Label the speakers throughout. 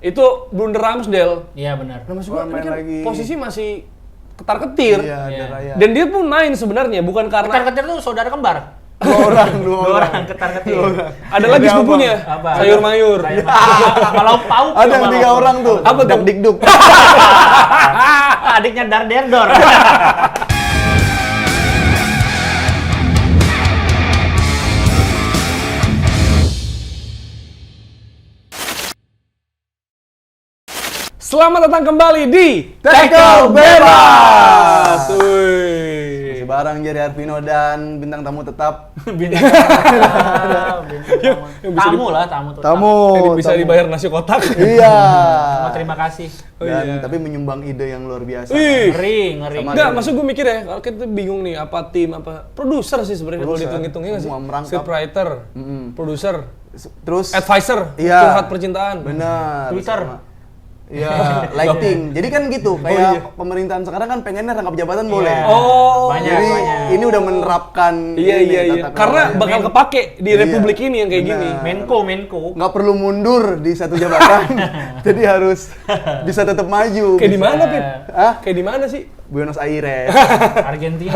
Speaker 1: itu blunder Ramsdale.
Speaker 2: Iya benar.
Speaker 1: Nah, maksud gua ini
Speaker 3: main
Speaker 1: kan
Speaker 3: lagi.
Speaker 1: posisi masih ketar-ketir.
Speaker 3: Iya, ada Raya.
Speaker 1: Dan dia pun main sebenarnya bukan karena
Speaker 2: Ketar-ketir tuh saudara kembar.
Speaker 3: Dua orang.
Speaker 2: Ketar-ketir.
Speaker 1: ada lagi
Speaker 3: Ada
Speaker 1: sepupunya.
Speaker 2: apa?
Speaker 1: Sayur mayur.
Speaker 2: Kalau pauk
Speaker 3: Ada yang
Speaker 2: coba
Speaker 3: 3
Speaker 2: lo.
Speaker 3: orang tuh.
Speaker 1: Apa tuh?
Speaker 3: Dak dikduk.
Speaker 2: Adiknya Darderdor.
Speaker 1: Selamat datang kembali di
Speaker 3: Tackle Bebas.
Speaker 1: Wih.
Speaker 3: Masih bareng Jerry Arvino dan bintang tamu tetap.
Speaker 2: Bintang tamu lah, tamu tuh.
Speaker 1: Yang bisa dibayar nasi kotak.
Speaker 3: Iya.
Speaker 2: Mau terima kasih.
Speaker 3: Dan tapi menyumbang ide yang luar biasa.
Speaker 1: Wih.
Speaker 2: Ngeri.
Speaker 3: Sama
Speaker 1: Enggak,
Speaker 3: dia.
Speaker 1: maksud gue mikir ya, kalau kita bingung nih apa tim apa produser sih sebenarnya kalau
Speaker 3: Produser.
Speaker 1: dihitung-hitung ya nggak sih?
Speaker 3: Semua merangkap.
Speaker 1: Scriptwriter, produser,
Speaker 3: Terus
Speaker 1: advisor,
Speaker 3: Iya.
Speaker 1: curhat percintaan.
Speaker 3: benar.
Speaker 2: Twitter.
Speaker 3: sama- Iya, lighting. Jadi kan gitu, kayak pemerintahan sekarang kan pengennya rangkap jabatan boleh.
Speaker 1: Oh,
Speaker 2: Banyak,
Speaker 3: Jadi
Speaker 2: banyak.
Speaker 3: ini udah menerapkan
Speaker 1: iya
Speaker 3: ini,
Speaker 1: iya iya.
Speaker 3: tata
Speaker 1: Karena
Speaker 3: kelolanya.
Speaker 1: bakal kepake di
Speaker 3: Iya,
Speaker 1: republik ini yang kayak
Speaker 3: benar.
Speaker 1: gini.
Speaker 2: Menko.
Speaker 3: nggak perlu mundur di satu jabatan. Jadi harus bisa tetap maju.
Speaker 1: Kayak di
Speaker 3: bisa.
Speaker 1: mana, Pip?
Speaker 3: Hah?
Speaker 1: Kayak di mana sih?
Speaker 3: Buenos Aires.
Speaker 2: Argentina.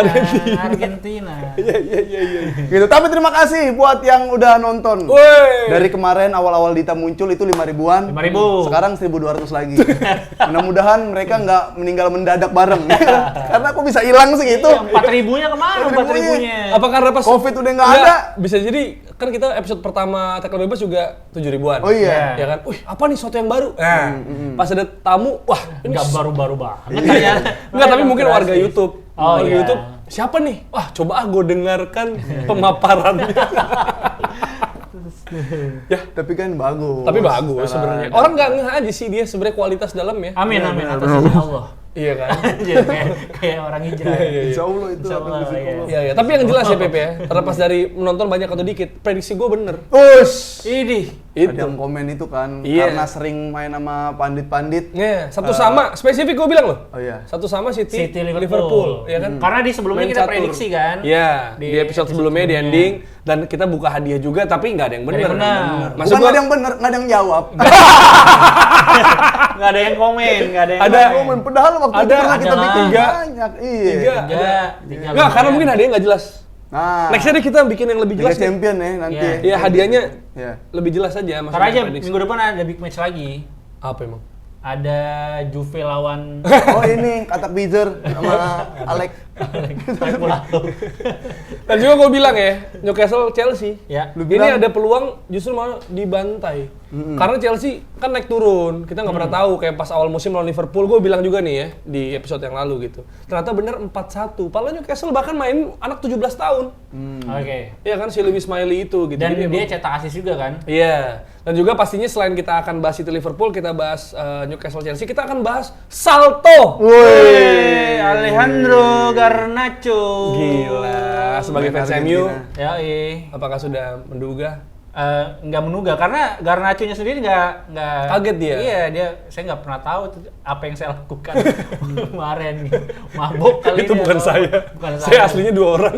Speaker 1: Iya iya iya iya.
Speaker 3: Gitu. Tapi terima kasih buat yang udah nonton.
Speaker 1: Woi.
Speaker 3: Dari kemarin awal-awal Dita muncul itu 5.000-an.
Speaker 2: 5.000.
Speaker 3: Sekarang 1.200 lagi. Mudah-mudahan mereka nggak meninggal mendadak bareng. Karena aku bisa hilang segitu.
Speaker 2: Iya, 4.000-nya kemana? 4.000-nya.
Speaker 1: Apa karena pas
Speaker 3: Covid udah nggak
Speaker 1: Nggak,
Speaker 3: ada.
Speaker 1: Bisa jadi kan kita episode pertama Tackle Bebas juga 7.000-an.
Speaker 3: Oh iya.
Speaker 1: Ya kan? Wih, apa nih sesuatu yang baru? Nah, pas ada tamu, wah, ini
Speaker 2: Enggak baru-baru banget ternyata.
Speaker 1: Enggak, tapi mungkin
Speaker 2: Drastis.
Speaker 1: warga YouTube.
Speaker 2: Oh,
Speaker 1: Warga
Speaker 2: iya.
Speaker 1: YouTube, siapa nih? Wah, coba gue dengarkan pemaparannya. Ya,
Speaker 3: Tapi kan bagus.
Speaker 1: tapi bagus sebenarnya. Orang nggak ngeh aja sih dia sebenarnya kualitas dalamnya.
Speaker 2: Amin atas izin Allah.
Speaker 1: Iya kan?
Speaker 2: Jadi kayak orang hijrah.
Speaker 3: Insya Allah itu
Speaker 2: Insya
Speaker 3: akan
Speaker 2: Allah,
Speaker 3: bisa
Speaker 2: iya.
Speaker 3: Allah.
Speaker 1: Iya, iya. Tapi yang jelas ya, Pepe ya. Terlepas dari menonton banyak atau dikit, prediksi gue bener.
Speaker 3: Ush.
Speaker 2: Ini.
Speaker 3: Ada yang komen itu kan
Speaker 1: Iya.
Speaker 3: karena sering main sama pandit-pandit.
Speaker 1: Iya, satu sama, spesifik gue bilang loh.
Speaker 3: Oh iya.
Speaker 1: Satu sama City,
Speaker 2: City
Speaker 1: Liverpool, ya kan?
Speaker 2: Karena di sebelumnya
Speaker 1: Main
Speaker 2: kita
Speaker 1: catur.
Speaker 2: prediksi kan.
Speaker 1: Iya, di episode sebelumnya di ending dan kita buka hadiah juga tapi nggak ada yang bener.
Speaker 2: Nggak ada yang bener.
Speaker 1: Maksud
Speaker 3: Bukan
Speaker 1: gua
Speaker 3: ada yang bener, nggak ada yang jawab.
Speaker 2: Nggak ada yang komen, nggak ada yang
Speaker 1: Ada.
Speaker 2: komen.
Speaker 3: Komen, padahal waktu itu
Speaker 1: Ada,
Speaker 3: pernah kita
Speaker 2: ada
Speaker 3: bikin
Speaker 1: tiga.
Speaker 3: banyak. Iya.
Speaker 1: Tiga.
Speaker 2: Tiga
Speaker 1: Nggak, karena mungkin hadiahnya nggak jelas.
Speaker 3: Nah,
Speaker 1: Nextnya deh kita bikin yang lebih
Speaker 3: Liga
Speaker 1: jelas. nih.
Speaker 3: Champion ya nanti.
Speaker 2: Iya.
Speaker 1: Iya, hadiahnya
Speaker 3: Iya.
Speaker 1: lebih jelas aja.
Speaker 2: Ntar aja
Speaker 1: prediksi.
Speaker 2: minggu depan ada big match lagi.
Speaker 1: Apa emang?
Speaker 2: Ada Juve lawan
Speaker 3: Oh ini katak Bizer sama Alex.
Speaker 2: Kalkulator.
Speaker 1: Dan juga gue bilang ya, Newcastle Chelsea.
Speaker 2: Ya.
Speaker 3: Lu
Speaker 1: Ini
Speaker 3: bilang-
Speaker 1: ada peluang justru malah dibantai. Karena Chelsea kan naik turun. Kita nggak pernah tahu kayak pas awal musim lawan Liverpool, gue bilang juga nih ya di episode yang lalu gitu. Ternyata bener 4-1. Padahal Newcastle bahkan main anak 17 tahun.
Speaker 2: Oke.
Speaker 1: Iya kan si Lewis Smiley itu gitu.
Speaker 2: Dan
Speaker 1: Jadi
Speaker 2: dia
Speaker 1: emang-
Speaker 2: cetak assist juga kan?
Speaker 1: Iya. Dan juga pastinya selain kita akan bahas itu Liverpool, kita bahas Newcastle Chelsea, kita akan bahas Salto.
Speaker 2: Wih, Alejandro Garnacho.
Speaker 1: Gila, sebagai
Speaker 3: Main
Speaker 1: fans MU,
Speaker 3: Argentina.
Speaker 2: Ya,
Speaker 1: apakah sudah menduga?
Speaker 2: nggak menduga karena Garnacho-nya sendiri nggak
Speaker 1: Kaget dia?
Speaker 2: Iya, saya nggak pernah tahu tuh apa yang saya lakukan kemarin. Mabuk kali
Speaker 1: Itu
Speaker 2: dia,
Speaker 1: bukan
Speaker 2: atau-
Speaker 1: saya.
Speaker 2: Bukan
Speaker 1: Saya aslinya 2 orang.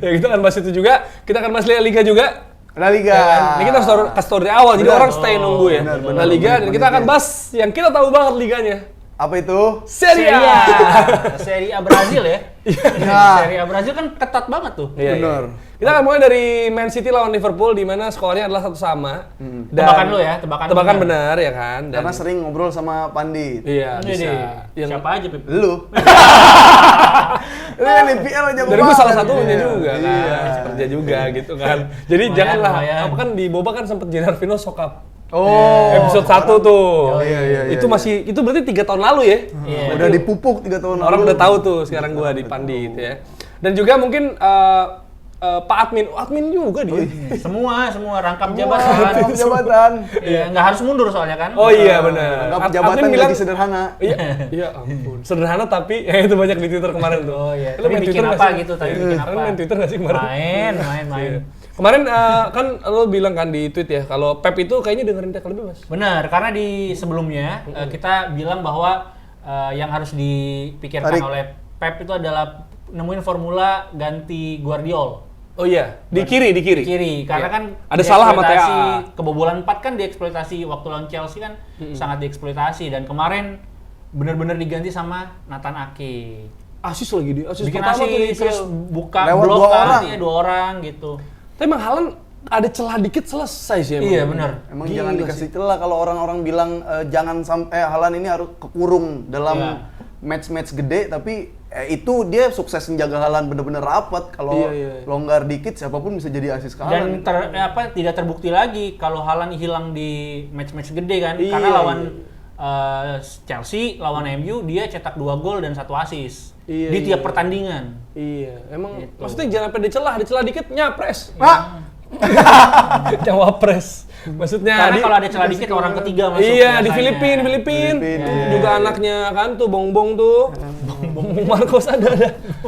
Speaker 1: Ya kita akan bahas itu juga. Kita akan bahas La Liga juga.
Speaker 3: La Liga.
Speaker 1: Ya kan? Ini kita harus kasih tahu dari awal, jadi
Speaker 3: Benar.
Speaker 1: orang stay nunggu ya.
Speaker 3: benar,
Speaker 1: La
Speaker 3: benar.
Speaker 1: Liga, dan kita akan bahas yang kita tahu banget liganya.
Speaker 3: Apa itu?
Speaker 1: Serie A.
Speaker 2: Serie A Brazil ya.
Speaker 3: Iya.
Speaker 2: Serie A Brazil kan ketat banget tuh.
Speaker 1: Iya,
Speaker 3: Benar.
Speaker 1: iya. Kita akan mulai dari Man City lawan Liverpool di mana skornya adalah 1-1. Dan
Speaker 2: Tebakan lu ya, tebakan
Speaker 1: Tebakan
Speaker 2: benar.
Speaker 1: benar ya kan. Dan
Speaker 3: Karena sering ngobrol sama Pandit.
Speaker 1: iya
Speaker 2: Ini
Speaker 1: bisa.
Speaker 2: deh.
Speaker 1: Yang
Speaker 2: Siapa aja, Pip?
Speaker 3: Lu. Lu kan IPL aja
Speaker 1: dari gue salah satunya
Speaker 3: Iya.
Speaker 1: juga kan,
Speaker 3: Iya.
Speaker 1: kerja juga gitu kan. Jadi
Speaker 2: Lumayan,
Speaker 1: janganlah,
Speaker 2: lumayan.
Speaker 1: apa kan di Boba kan sempet Gennaro sokap.
Speaker 3: Oh.
Speaker 1: Episode 1 tuh.
Speaker 3: Oh, iya,
Speaker 1: Itu
Speaker 3: iya.
Speaker 1: masih, itu berarti 3 tahun lalu ya.
Speaker 2: Iya.
Speaker 3: Udah dipupuk 3 tahun lalu.
Speaker 1: Orang udah tahu tuh sekarang gua di Pandi gitu ya. Dan juga mungkin Pak Admin juga dia.
Speaker 2: Semua rangkap
Speaker 3: Semua
Speaker 2: jabatan.
Speaker 3: jabatan.
Speaker 2: Iya, nggak harus mundur soalnya kan.
Speaker 1: Oh iya benar.
Speaker 3: Anggap jabatan gaji sederhana.
Speaker 1: Iya, iya ampun. Sederhana tapi ya itu banyak di Twitter kemarin tuh.
Speaker 2: Oh iya.
Speaker 1: Lu
Speaker 2: Tapi
Speaker 1: main
Speaker 2: bikin
Speaker 1: Twitter
Speaker 2: apa
Speaker 1: nggak sih?
Speaker 2: gitu, tapi bikin
Speaker 1: Kalian
Speaker 2: apa?
Speaker 1: main Twitter nggak sih kemarin?
Speaker 2: Main.
Speaker 1: Iya. Kemarin kan lo bilang kan di tweet ya kalau Pep itu kayaknya dengerin Tackle Bebas.
Speaker 2: Benar, karena di sebelumnya kita bilang bahwa yang harus dipikirkan
Speaker 3: Tarik.
Speaker 2: oleh Pep itu adalah nemuin formula ganti Guardiola.
Speaker 1: Oh iya, di kiri.
Speaker 2: Kiri, karena
Speaker 1: Iya.
Speaker 2: kan
Speaker 1: Ada salah sama
Speaker 2: dieksploitasi,
Speaker 1: TAA.
Speaker 2: kebobolan 4 kan dieksploitasi waktu lawan Chelsea kan sangat dieksploitasi dan kemarin benar-benar diganti sama Nathan Ake.
Speaker 1: Asis lagi dia, asis
Speaker 2: Bikin
Speaker 1: pertama tuh di
Speaker 2: asis, terus
Speaker 1: IPL.
Speaker 2: buka
Speaker 3: Lewat
Speaker 2: blok
Speaker 3: dua
Speaker 2: kan,
Speaker 3: orang.
Speaker 2: iya 2 orang gitu.
Speaker 1: Tapi emang Haaland ada celah dikit selesai sih emang.
Speaker 2: Iya benar.
Speaker 3: Emang
Speaker 1: Gila
Speaker 3: jangan
Speaker 1: sih.
Speaker 3: dikasih celah kalau orang-orang bilang jangan sampai Haaland ini harus kekurung dalam
Speaker 2: Iya.
Speaker 3: match-match gede, tapi itu dia sukses menjaga Haaland bener-bener rapat. Kalau
Speaker 1: Iya.
Speaker 3: longgar dikit siapapun bisa jadi asis ke
Speaker 2: Dan
Speaker 3: Haaland.
Speaker 2: tidak terbukti lagi kalau Haaland hilang di match-match gede kan,
Speaker 1: Iya,
Speaker 2: karena lawan
Speaker 1: iya.
Speaker 2: Chelsea, lawan MU dia cetak 2 gol dan 1 assist
Speaker 1: Iya,
Speaker 2: di tiap
Speaker 1: iya.
Speaker 2: pertandingan.
Speaker 1: Iya, emang
Speaker 2: Gitu.
Speaker 1: maksudnya jangan sampai ada celah dikit nyapres.
Speaker 3: Pak!
Speaker 1: Cawapres. Maksudnya
Speaker 2: Karena kalau ada celah dikit orang ketiga masuk.
Speaker 1: Iya, di
Speaker 2: biasanya.
Speaker 1: Filipina.
Speaker 3: Filipin,
Speaker 1: Juga anaknya kan tuh Bongbong tuh. Bongbong Marcos ada.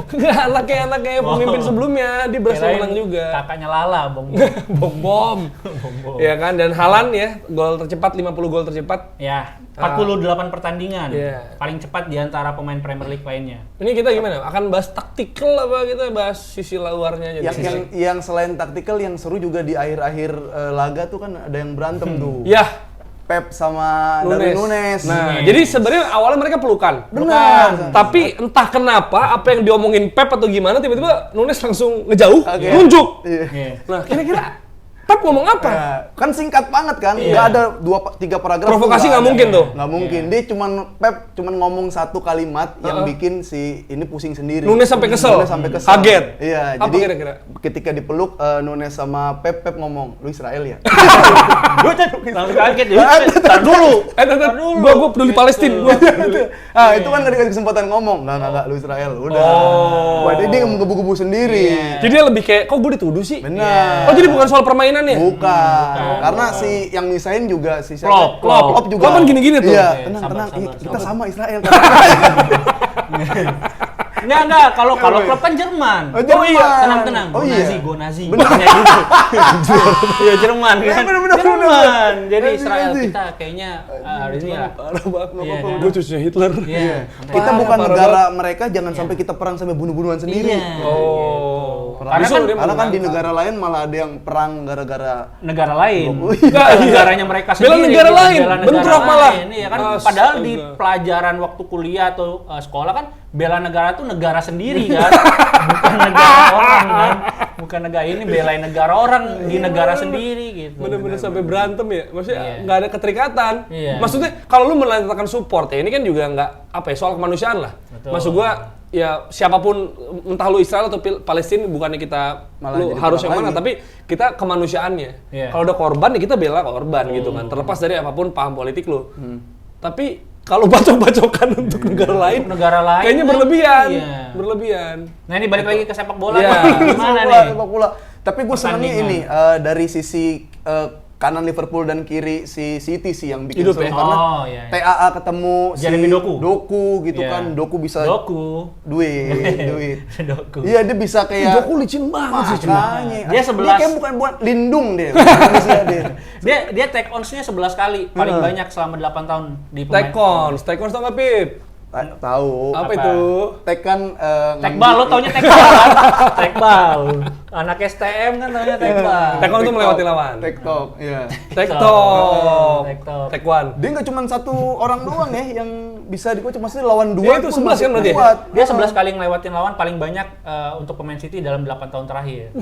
Speaker 1: Enggak, anaknya pemimpin sebelumnya, dia berhasil
Speaker 2: Kirain
Speaker 1: menang juga.
Speaker 2: Kakaknya Lala, Bong.
Speaker 1: Bom. Iya kan, dan Haaland ya, gol tercepat 50 gol tercepat.
Speaker 2: Ya, 48 pertandingan.
Speaker 1: Iya.
Speaker 2: Paling cepat di antara pemain Premier League lainnya.
Speaker 1: Ini kita gimana? Akan bahas taktikal apa kita bahas sisi luarnya aja?
Speaker 3: Yang selain taktikal yang seru juga di akhir-akhir laga tuh kan ada yang berantem tuh.
Speaker 1: Ya,
Speaker 3: Pep sama Darwin Nunes.
Speaker 1: Nah,
Speaker 2: Nunes.
Speaker 1: jadi sebenarnya awalnya mereka pelukan.
Speaker 3: Benar.
Speaker 1: Tapi entah kenapa apa yang diomongin Pep atau gimana tiba-tiba Nunes langsung ngejauh,
Speaker 3: Oke.
Speaker 1: nunjuk.
Speaker 3: Iya.
Speaker 2: Iya.
Speaker 1: Nah, kira-kira Pep ngomong apa?
Speaker 3: Ya, kan singkat banget kan,
Speaker 2: Iya.
Speaker 3: nggak ada 2-3 paragraf.
Speaker 1: Provokasi
Speaker 3: tuh
Speaker 1: nggak
Speaker 3: ada.
Speaker 1: mungkin tuh.
Speaker 3: Nggak mungkin. Dia Pep cuman ngomong satu kalimat yang bikin si ini pusing sendiri.
Speaker 1: Nunes sampai kesel.
Speaker 3: Nunes sampai kesel.
Speaker 1: Kaget.
Speaker 3: Iya.
Speaker 1: Apa
Speaker 3: jadi
Speaker 1: kira-kira?
Speaker 3: ketika dipeluk Nunes sama Pep ngomong, lu Israel ya.
Speaker 2: Langsung kaget ya. Tar dulu.
Speaker 1: Gua peduli Palestina. Gua.
Speaker 3: Itu kan nggak dikasih kesempatan ngomong. Nggak, lu Israel. Udah.
Speaker 1: Oh.
Speaker 3: Wah, dia menggebu-gebu sendiri.
Speaker 1: Jadi dia lebih kayak, kok gue dituduh sih?
Speaker 3: Benar.
Speaker 1: Oh, jadi bukan soal permainannya?
Speaker 3: Bukan. Karena si yang misahin juga si
Speaker 2: Klopp.
Speaker 3: Klopp juga.
Speaker 1: Klopp kan gini-gini tuh.
Speaker 3: Iya,
Speaker 2: Oke,
Speaker 3: tenang.
Speaker 2: sabar.
Speaker 3: Kita sama Israel.
Speaker 2: Enggak. Kalau klub kan Jerman.
Speaker 3: Oh, Jerman.
Speaker 2: iya. Tenang.
Speaker 3: Oh,
Speaker 2: Go
Speaker 3: iya.
Speaker 2: Nazi, go Nazi. Kayak gitu. Iya, Jerman kan.
Speaker 3: Bener.
Speaker 2: Jerman. Jadi
Speaker 3: Nazi,
Speaker 2: Israel
Speaker 3: Nazi.
Speaker 2: kita kayaknya hari ini ya.
Speaker 1: Parah banget.
Speaker 2: Iya, kan?
Speaker 1: Gue cucunya Hitler.
Speaker 2: Iya.
Speaker 3: Kita
Speaker 1: Parah,
Speaker 3: bukan
Speaker 1: parah
Speaker 3: negara mereka, jangan sampai kita perang sampai bunuh-bunuhan sendiri.
Speaker 2: Iya.
Speaker 1: Oh.
Speaker 2: Karena
Speaker 1: Justru
Speaker 2: kan-
Speaker 1: dia
Speaker 3: Karena kan di
Speaker 1: mengangkat.
Speaker 3: negara lain malah ada yang perang gara-gara
Speaker 2: Negara lain.
Speaker 1: Iya.
Speaker 2: Negaranya mereka
Speaker 1: Bela
Speaker 2: sendiri.
Speaker 1: negara lain,
Speaker 2: bela negara
Speaker 1: bentrok malah.
Speaker 2: lain. Iya kan.
Speaker 1: Astaga.
Speaker 2: Padahal di pelajaran waktu kuliah atau sekolah kan bela negara tuh negara sendiri kan. Bukan negara orang kan. Bukan negara ini belain negara orang di negara sendiri gitu.
Speaker 1: Bener-bener sampai berantem ya, maksudnya
Speaker 2: Iya.
Speaker 1: nggak ada keterikatan.
Speaker 2: Iya.
Speaker 1: Maksudnya kalau lu menyatakan support ya, ini kan juga nggak apa ya, soal kemanusiaan lah.
Speaker 2: Betul.
Speaker 1: Maksud gua ya siapapun, entah lu Israel atau Palestina, bukannya kita
Speaker 3: Malah
Speaker 1: lu
Speaker 3: jadi
Speaker 1: harus
Speaker 3: perang
Speaker 1: yang mana,
Speaker 3: lagi.
Speaker 1: tapi kita kemanusiaannya.
Speaker 2: Iya.
Speaker 1: Kalau ada korban ya kita bela korban gitu kan, terlepas dari apapun paham politik lu. Tapi kalau bacok-bacokan untuk negara lain,
Speaker 2: Untuk negara lain
Speaker 1: kayaknya
Speaker 2: kan,
Speaker 1: berlebihan.
Speaker 2: iya.
Speaker 1: Berlebihan.
Speaker 2: Nah ini balik lagi ke sepak bola.
Speaker 1: Iya.
Speaker 2: Gimana
Speaker 3: sepak
Speaker 2: nih?
Speaker 3: bola. Tapi gue senangnya
Speaker 2: Pertandingan.
Speaker 3: ini dari sisi kanan Liverpool dan kiri si City sih yang bikin
Speaker 1: Hidup
Speaker 3: seru
Speaker 1: ya?
Speaker 3: karena
Speaker 2: Oh, iya.
Speaker 3: TAA ketemu
Speaker 2: Jeremy Doku.
Speaker 3: Doku gitu
Speaker 2: Iya.
Speaker 3: kan. Doku bisa
Speaker 2: Doku.
Speaker 3: duit.
Speaker 2: Doku.
Speaker 3: Iya, dia bisa kayak
Speaker 1: Doku licin banget sih.
Speaker 3: makanya.
Speaker 2: Dia 11.
Speaker 3: kayak bukan buat lindung deh. Manusia dia.
Speaker 2: Dia take ons-nya 11 kali, paling banyak selama 8 tahun di pemain.
Speaker 1: Tekons tau nggak Pip?
Speaker 3: Tahu.
Speaker 1: Apa
Speaker 2: Apa?
Speaker 1: itu?
Speaker 3: Tek kan
Speaker 2: Tekbal, lo taunya tekbal kan? Tekbal. Anak STM kan taunya tekbal.
Speaker 1: Tekon itu melewati lawan.
Speaker 3: TikTok, iya.
Speaker 1: Tektok.
Speaker 2: Tektok.
Speaker 1: Tekwan.
Speaker 3: Dia nggak cuma satu orang doang ya yang bisa dikuat, cuma lawan dua.
Speaker 1: Dia itu
Speaker 3: pun
Speaker 1: 11
Speaker 3: masih
Speaker 1: kan berarti ya?
Speaker 3: kuat.
Speaker 2: Dia 11 kali ngelewatin lawan paling banyak untuk pemain City dalam 8 tahun terakhir.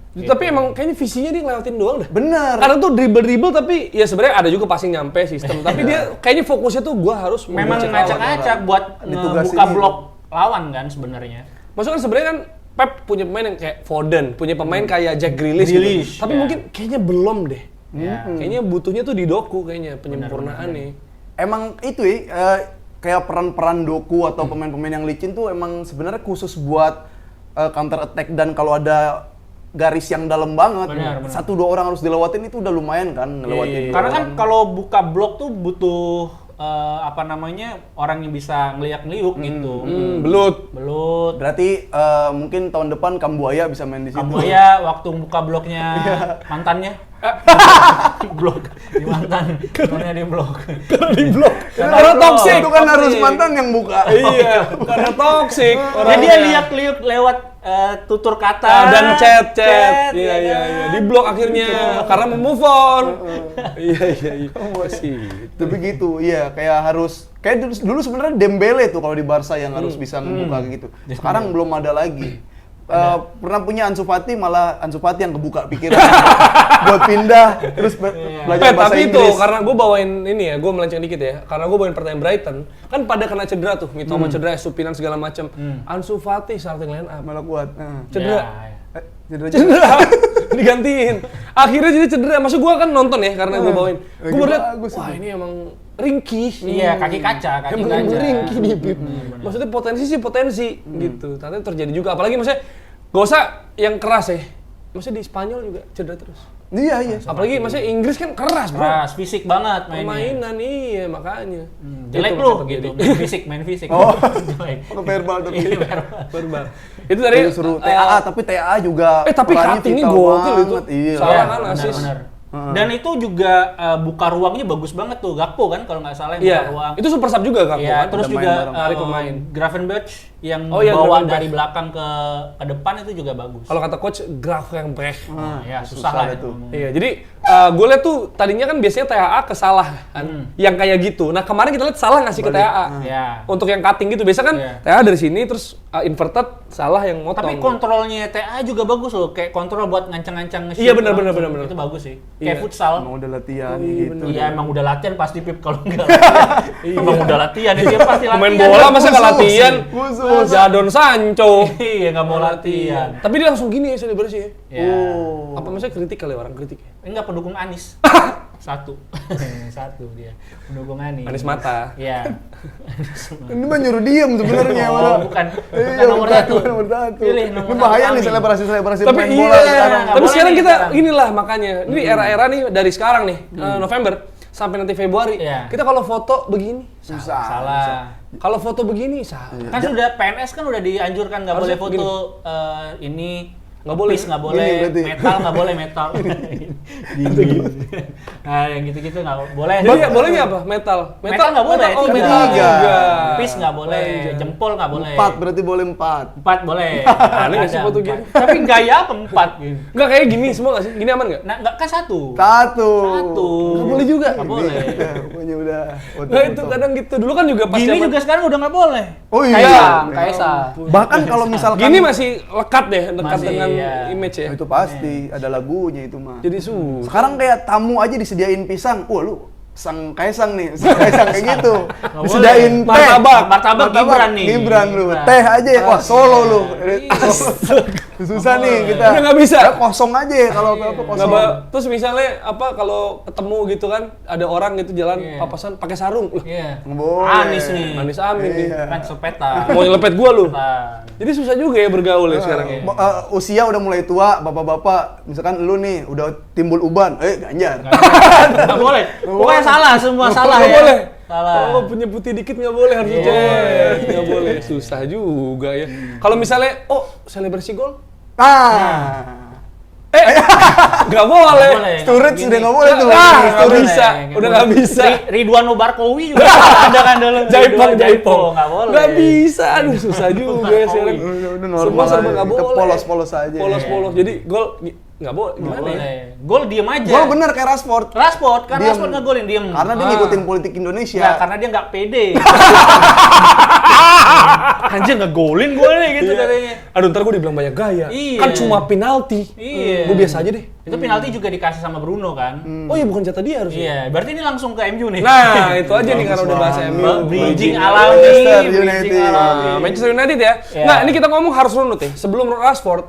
Speaker 1: Tapi emang kayaknya visinya dia ngelewatin doang dah.
Speaker 3: Bener.
Speaker 1: Karena tuh dribble tapi ya sebenarnya ada juga passing nyampe sistem. Tapi dia kayaknya fokusnya tuh gua harus
Speaker 2: Memang
Speaker 1: membaca lawan.
Speaker 2: ngacak-ngacak buat
Speaker 3: Ditugasin
Speaker 2: buka
Speaker 3: gitu.
Speaker 2: blok lawan kan sebenarnya.
Speaker 1: Maksudnya kan sebenarnya kan Pep punya pemain yang kayak Foden, punya pemain kayak Jack Grealish gitu.
Speaker 2: Grealish,
Speaker 1: Tapi
Speaker 2: ya.
Speaker 1: mungkin kayaknya belum deh.
Speaker 2: Ya.
Speaker 1: Kayaknya butuhnya tuh di Doku kayaknya penyempurnaan nih.
Speaker 3: Emang itu ya, kayak peran-peran Doku atau pemain-pemain yang licin tuh emang sebenarnya khusus buat counter attack, dan kalau ada garis yang dalam banget,
Speaker 2: Benar.
Speaker 3: 1-2 orang harus dilewatin itu udah lumayan kan ngelewatin.
Speaker 1: Iya.
Speaker 3: dua
Speaker 2: Karena kan
Speaker 3: orang.
Speaker 2: kalau buka blok tuh butuh orang yang bisa ngeliak-ngeliuk gitu.
Speaker 1: Belut.
Speaker 2: Belut.
Speaker 3: Berarti mungkin tahun depan Kambuaya bisa main di situ.
Speaker 2: Kamboya waktu buka bloknya mantannya. Blok di mantan, temennya di blok.
Speaker 1: Karena toksik.
Speaker 3: Itu kan harus mantan yang buka.
Speaker 1: Iya, karena toksik.
Speaker 2: Ya dia lihat lewat tutur kata
Speaker 1: Dan chat.
Speaker 2: ya
Speaker 1: Iya.
Speaker 2: kan?
Speaker 1: Di blok akhirnya karena move on. Iya. Masih.
Speaker 3: Tapi gitu, iya kayak harus kayak dulu sebenarnya Dembele tuh kalau di Barca yang harus bisa ngebuka kayak gitu. Sekarang belum ada lagi. Pernah punya Ansu Fati, malah Ansu Fati yang kebuka pikiran buat pindah terus belajar bahasa
Speaker 1: Tapi itu
Speaker 3: Inggris.
Speaker 1: karena gue bawain ini ya, gue melenceng dikit ya. Karena gue bawain pertandingan Brighton, kan pada kena cedera tuh, Mitoma cedera, Estupinan segala macam. Ansu Fati starting line up,
Speaker 3: Malah kuat.
Speaker 1: cedera.
Speaker 2: Ya.
Speaker 1: Cedera digantiin. Akhirnya jadi cedera. Maksud gue kan nonton ya karena gue bawain.
Speaker 3: Lagi
Speaker 1: Gue lihat,
Speaker 3: bagus
Speaker 1: wah
Speaker 3: ini.
Speaker 1: ini emang ringkih.
Speaker 2: Iya, kaki kaca.
Speaker 1: Emang ringkih nih, Bib. Maksudnya potensi gitu. Ternyata terjadi juga. Apalagi maksudnya gak usah yang keras ya. Maksudnya di Spanyol juga cedera terus.
Speaker 3: Iya.
Speaker 1: Apalagi maksudnya Inggris kan keras, Bro.
Speaker 2: Keras, fisik banget mainnya.
Speaker 1: Permainan iya makanya.
Speaker 2: Jelek
Speaker 1: Itu
Speaker 2: lu
Speaker 1: terjadi.
Speaker 2: gitu, main fisik.
Speaker 3: Oh.
Speaker 2: Jelek.
Speaker 3: Ke verbal tapi.
Speaker 2: Iya, verbal.
Speaker 1: Verbal. Itu tadi
Speaker 3: Suruh TAA, tapi TAA juga
Speaker 1: tapi
Speaker 3: perannya
Speaker 1: cutting-nya
Speaker 3: vital
Speaker 1: gokil itu.
Speaker 3: banget. Iya.
Speaker 1: Salah
Speaker 2: Iya,
Speaker 1: kan, asis.
Speaker 2: benar. Dan itu juga buka ruangnya bagus banget tuh, Gakpo kan kalau nggak salah yang
Speaker 1: Iya.
Speaker 2: buka ruang.
Speaker 1: Itu super sub juga kan.
Speaker 2: Iya, terus
Speaker 3: Ada
Speaker 2: juga
Speaker 3: main bareng.
Speaker 1: Tarik pemain.
Speaker 2: Gravenberch yang
Speaker 1: Oh iya,
Speaker 2: bawa
Speaker 1: Gravenberch.
Speaker 2: dari belakang ke depan itu juga bagus.
Speaker 1: Kalau kata coach Gravenberch.
Speaker 2: Ya susah
Speaker 3: susah
Speaker 2: lah
Speaker 3: deh
Speaker 2: itu.
Speaker 3: tuh.
Speaker 1: Iya, jadi gue lihat tuh tadinya kan biasanya TAA ke Salah kan, yang kayak gitu. Nah kemarin kita lihat Salah ngasih ke TAA
Speaker 2: Iya.
Speaker 1: untuk yang cutting gitu. Biasa kan
Speaker 2: Iya.
Speaker 1: TAA dari sini terus inverted, Salah yang motong.
Speaker 2: Tapi kontrolnya TA juga bagus loh, kayak kontrol buat ngancang-ngancang nge-shoot
Speaker 1: Iya, benar.
Speaker 2: langsung. Itu bagus sih. Kayak
Speaker 1: Iya.
Speaker 2: futsal.
Speaker 3: Emang udah latihan
Speaker 1: Oh, iya,
Speaker 3: gitu.
Speaker 2: Iya emang udah latihan pasti Pip kalau enggak latihan. Emang udah latihan ya, dia pasti latihan.
Speaker 1: Pemain bola masa nggak
Speaker 3: Khusus.
Speaker 1: latihan?
Speaker 3: Khusus.
Speaker 1: Jadon Sancho.
Speaker 2: Iya nggak mau latihan.
Speaker 1: Tapi dia langsung gini ya selebrasi ya.
Speaker 2: Ya.
Speaker 1: Apa maksudnya kritik kali orang kritik ya?
Speaker 2: Enggak pendukung Anies. Satu dia pendukung Anies.
Speaker 1: Anies mata.
Speaker 2: Iya.
Speaker 3: Ini mah nyuruh diem sebenarnya malah.
Speaker 2: Oh, bukan
Speaker 3: Iya,
Speaker 2: nomor satu.
Speaker 3: Nomor satu.
Speaker 2: Pilih nomor
Speaker 3: Ini bahaya
Speaker 2: satu
Speaker 3: nih
Speaker 2: kami.
Speaker 3: selebrasi
Speaker 1: Tapi
Speaker 3: pemain
Speaker 1: iya,
Speaker 3: bola sekarang.
Speaker 2: nggak
Speaker 1: tapi
Speaker 2: boleh
Speaker 1: sekarang
Speaker 2: nih
Speaker 1: kita
Speaker 2: sekarang.
Speaker 1: inilah makanya. Ini era-era nih dari sekarang nih, November sampai nanti Februari.
Speaker 2: Iya.
Speaker 1: Kita kalau foto begini,
Speaker 3: Susah.
Speaker 2: Salah.
Speaker 1: kalau foto begini salah.
Speaker 2: Kan sudah PNS kan udah dianjurkan nggak boleh
Speaker 1: Harusnya
Speaker 2: foto ini
Speaker 1: Nggak boleh.
Speaker 2: Pis nggak boleh,
Speaker 3: Gini berarti.
Speaker 2: metal nggak boleh metal. Nah yang gitu-gitu nggak boleh.
Speaker 1: Jadi bolehnya apa? Metal.
Speaker 2: Metal nggak boleh.
Speaker 1: Oh,
Speaker 2: tiga.
Speaker 3: tiga.
Speaker 2: Pis nggak boleh, jempol nggak boleh.
Speaker 3: 4 berarti boleh 4.
Speaker 2: 4 boleh.
Speaker 1: Aneh nggak sih
Speaker 2: Ada
Speaker 1: foto
Speaker 2: 4.
Speaker 1: gini?
Speaker 2: Tapi gaya apa 4 gitu.
Speaker 1: Enggak kayak gini semua nggak sih? Gini aman nggak?
Speaker 2: Nah, nggak kan satu.
Speaker 3: Satu.
Speaker 2: Nggak
Speaker 1: boleh juga.
Speaker 2: Nggak boleh.
Speaker 3: Iya, pokoknya udah.
Speaker 1: Nah itu kadang gitu. Dulu kan juga pas
Speaker 2: Gini
Speaker 1: zaman-
Speaker 2: juga sekarang udah nggak boleh.
Speaker 3: Oh iya.
Speaker 2: Kaisang.
Speaker 3: Bahkan kalau misalkan
Speaker 1: Gini masih lekat deh, dekat
Speaker 2: Masih,
Speaker 1: dengan
Speaker 2: iya.
Speaker 1: image ya.
Speaker 3: Oh, itu pasti ada lagunya itu mah.
Speaker 1: Jadi susah.
Speaker 3: Sekarang kayak tamu aja disediain pisang. Wah lu sang Kaisang nih, sang Kaisang kayak gitu.
Speaker 2: Nggak
Speaker 3: Disediain
Speaker 1: boleh.
Speaker 3: teh.
Speaker 2: Martabak Gibran nih.
Speaker 3: Gibran lu.
Speaker 2: Gibran.
Speaker 3: Teh aja ya. Wah solo lu.
Speaker 2: Iya.
Speaker 3: Susah nih kita.
Speaker 1: Udah nggak bisa.
Speaker 3: Ya, kosong aja ya kalau apa
Speaker 1: Nggak
Speaker 3: kosong.
Speaker 1: terus misalnya apa kalau ketemu gitu kan ada orang gitu jalan
Speaker 2: Iya.
Speaker 1: papasan pakai sarung. Loh,
Speaker 2: Iya.
Speaker 3: Nggak boleh.
Speaker 2: Anis nih.
Speaker 1: Manis amin nih.
Speaker 3: Iya.
Speaker 2: Kan sepetan.
Speaker 1: Mau nyelepet gua lu.
Speaker 2: Sepetan.
Speaker 1: Jadi susah juga ya bergaul ya sekarang ya.
Speaker 3: Usia udah mulai tua, bapak-bapak, misalkan lu nih udah timbul uban, Ganjar.
Speaker 2: Nggak boleh. Pokoknya salah semua salah
Speaker 1: Nggak
Speaker 2: ya.
Speaker 1: boleh.
Speaker 2: Salah.
Speaker 1: Oh punya putih dikit nggak boleh harus
Speaker 2: Iya.
Speaker 1: dicek. Nggak boleh. Susah juga ya. Kalau misalnya selebrasi gol, nggak boleh.
Speaker 3: Storage
Speaker 2: Gini.
Speaker 3: udah nggak boleh tuh.
Speaker 1: Nggak
Speaker 3: Storage.
Speaker 1: bisa. Udah nggak bisa.
Speaker 2: Ridwan Barkowi juga ada kan dulu.
Speaker 1: Jaipong,
Speaker 2: Jaipong nggak boleh.
Speaker 1: Nggak bisa, aduh susah juga ya sekarang.
Speaker 3: Udah
Speaker 1: Semua
Speaker 3: normal
Speaker 1: serba
Speaker 3: aja.
Speaker 1: nggak
Speaker 3: Kita
Speaker 1: boleh.
Speaker 3: polos-polos aja.
Speaker 1: Polos-polos. Jadi gol nggak boleh.
Speaker 2: Nggak
Speaker 1: Gimana ya?
Speaker 2: boleh. Gol diem aja.
Speaker 3: Gol bener kayak Rashford.
Speaker 2: Rashford kan
Speaker 3: Diem.
Speaker 2: Rashford ngegolin diem.
Speaker 3: Karena dia ngikutin politik Indonesia.
Speaker 2: Nggak, karena dia nggak pede. Anjir ngegolin gue nih gitu
Speaker 1: Iya.
Speaker 2: katanya.
Speaker 1: Aduh ntar gue dibilang banyak gaya.
Speaker 2: Iya.
Speaker 1: Kan cuma penalti.
Speaker 2: Iya.
Speaker 1: Gue biasa aja deh.
Speaker 2: Itu penalti juga dikasih sama Bruno kan.
Speaker 1: Oh iya bukan jatah dia harusnya.
Speaker 2: Iya, berarti ini langsung ke MU nih.
Speaker 1: Nah itu aja nih karena udah bahas MU.
Speaker 2: Bridging
Speaker 3: Manchester
Speaker 2: alami,
Speaker 3: United.
Speaker 2: bridging alami.
Speaker 1: Manchester United ya.
Speaker 2: Iya.
Speaker 1: Nah ini kita ngomong harus runut ya. Sebelum Rashford,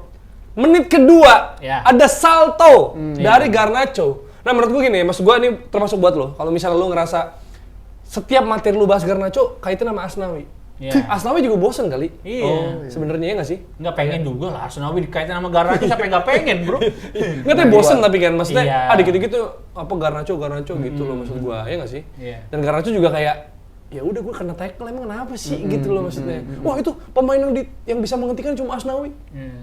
Speaker 1: menit kedua
Speaker 2: Iya.
Speaker 1: ada salto dari Garnacho. Nah menurut gue gini, maksud gue ini termasuk buat lo. Kalau misalnya lo ngerasa setiap materi lu bahas Garnacho kaitan sama Asnawi.
Speaker 2: Iya.
Speaker 1: Asnawi juga bosen kali.
Speaker 2: Iya.
Speaker 1: Sebenarnya ya nggak sih?
Speaker 2: Nggak pengen juga lah, Asnawi dikaitin sama Garnacho siapa yang nggak pengen bro?
Speaker 1: Nggak tapi bosen tapi kan maksudnya
Speaker 2: Iya.
Speaker 1: dikit-dikit tuh apa Garnacho gitu loh maksud gua ya nggak sih?
Speaker 2: Iya.
Speaker 1: Dan Garnacho juga kayak ya udah gue kena tackle emang kenapa sih gitu loh maksudnya. Wah itu pemain yang bisa menghentikan cuma Asnawi.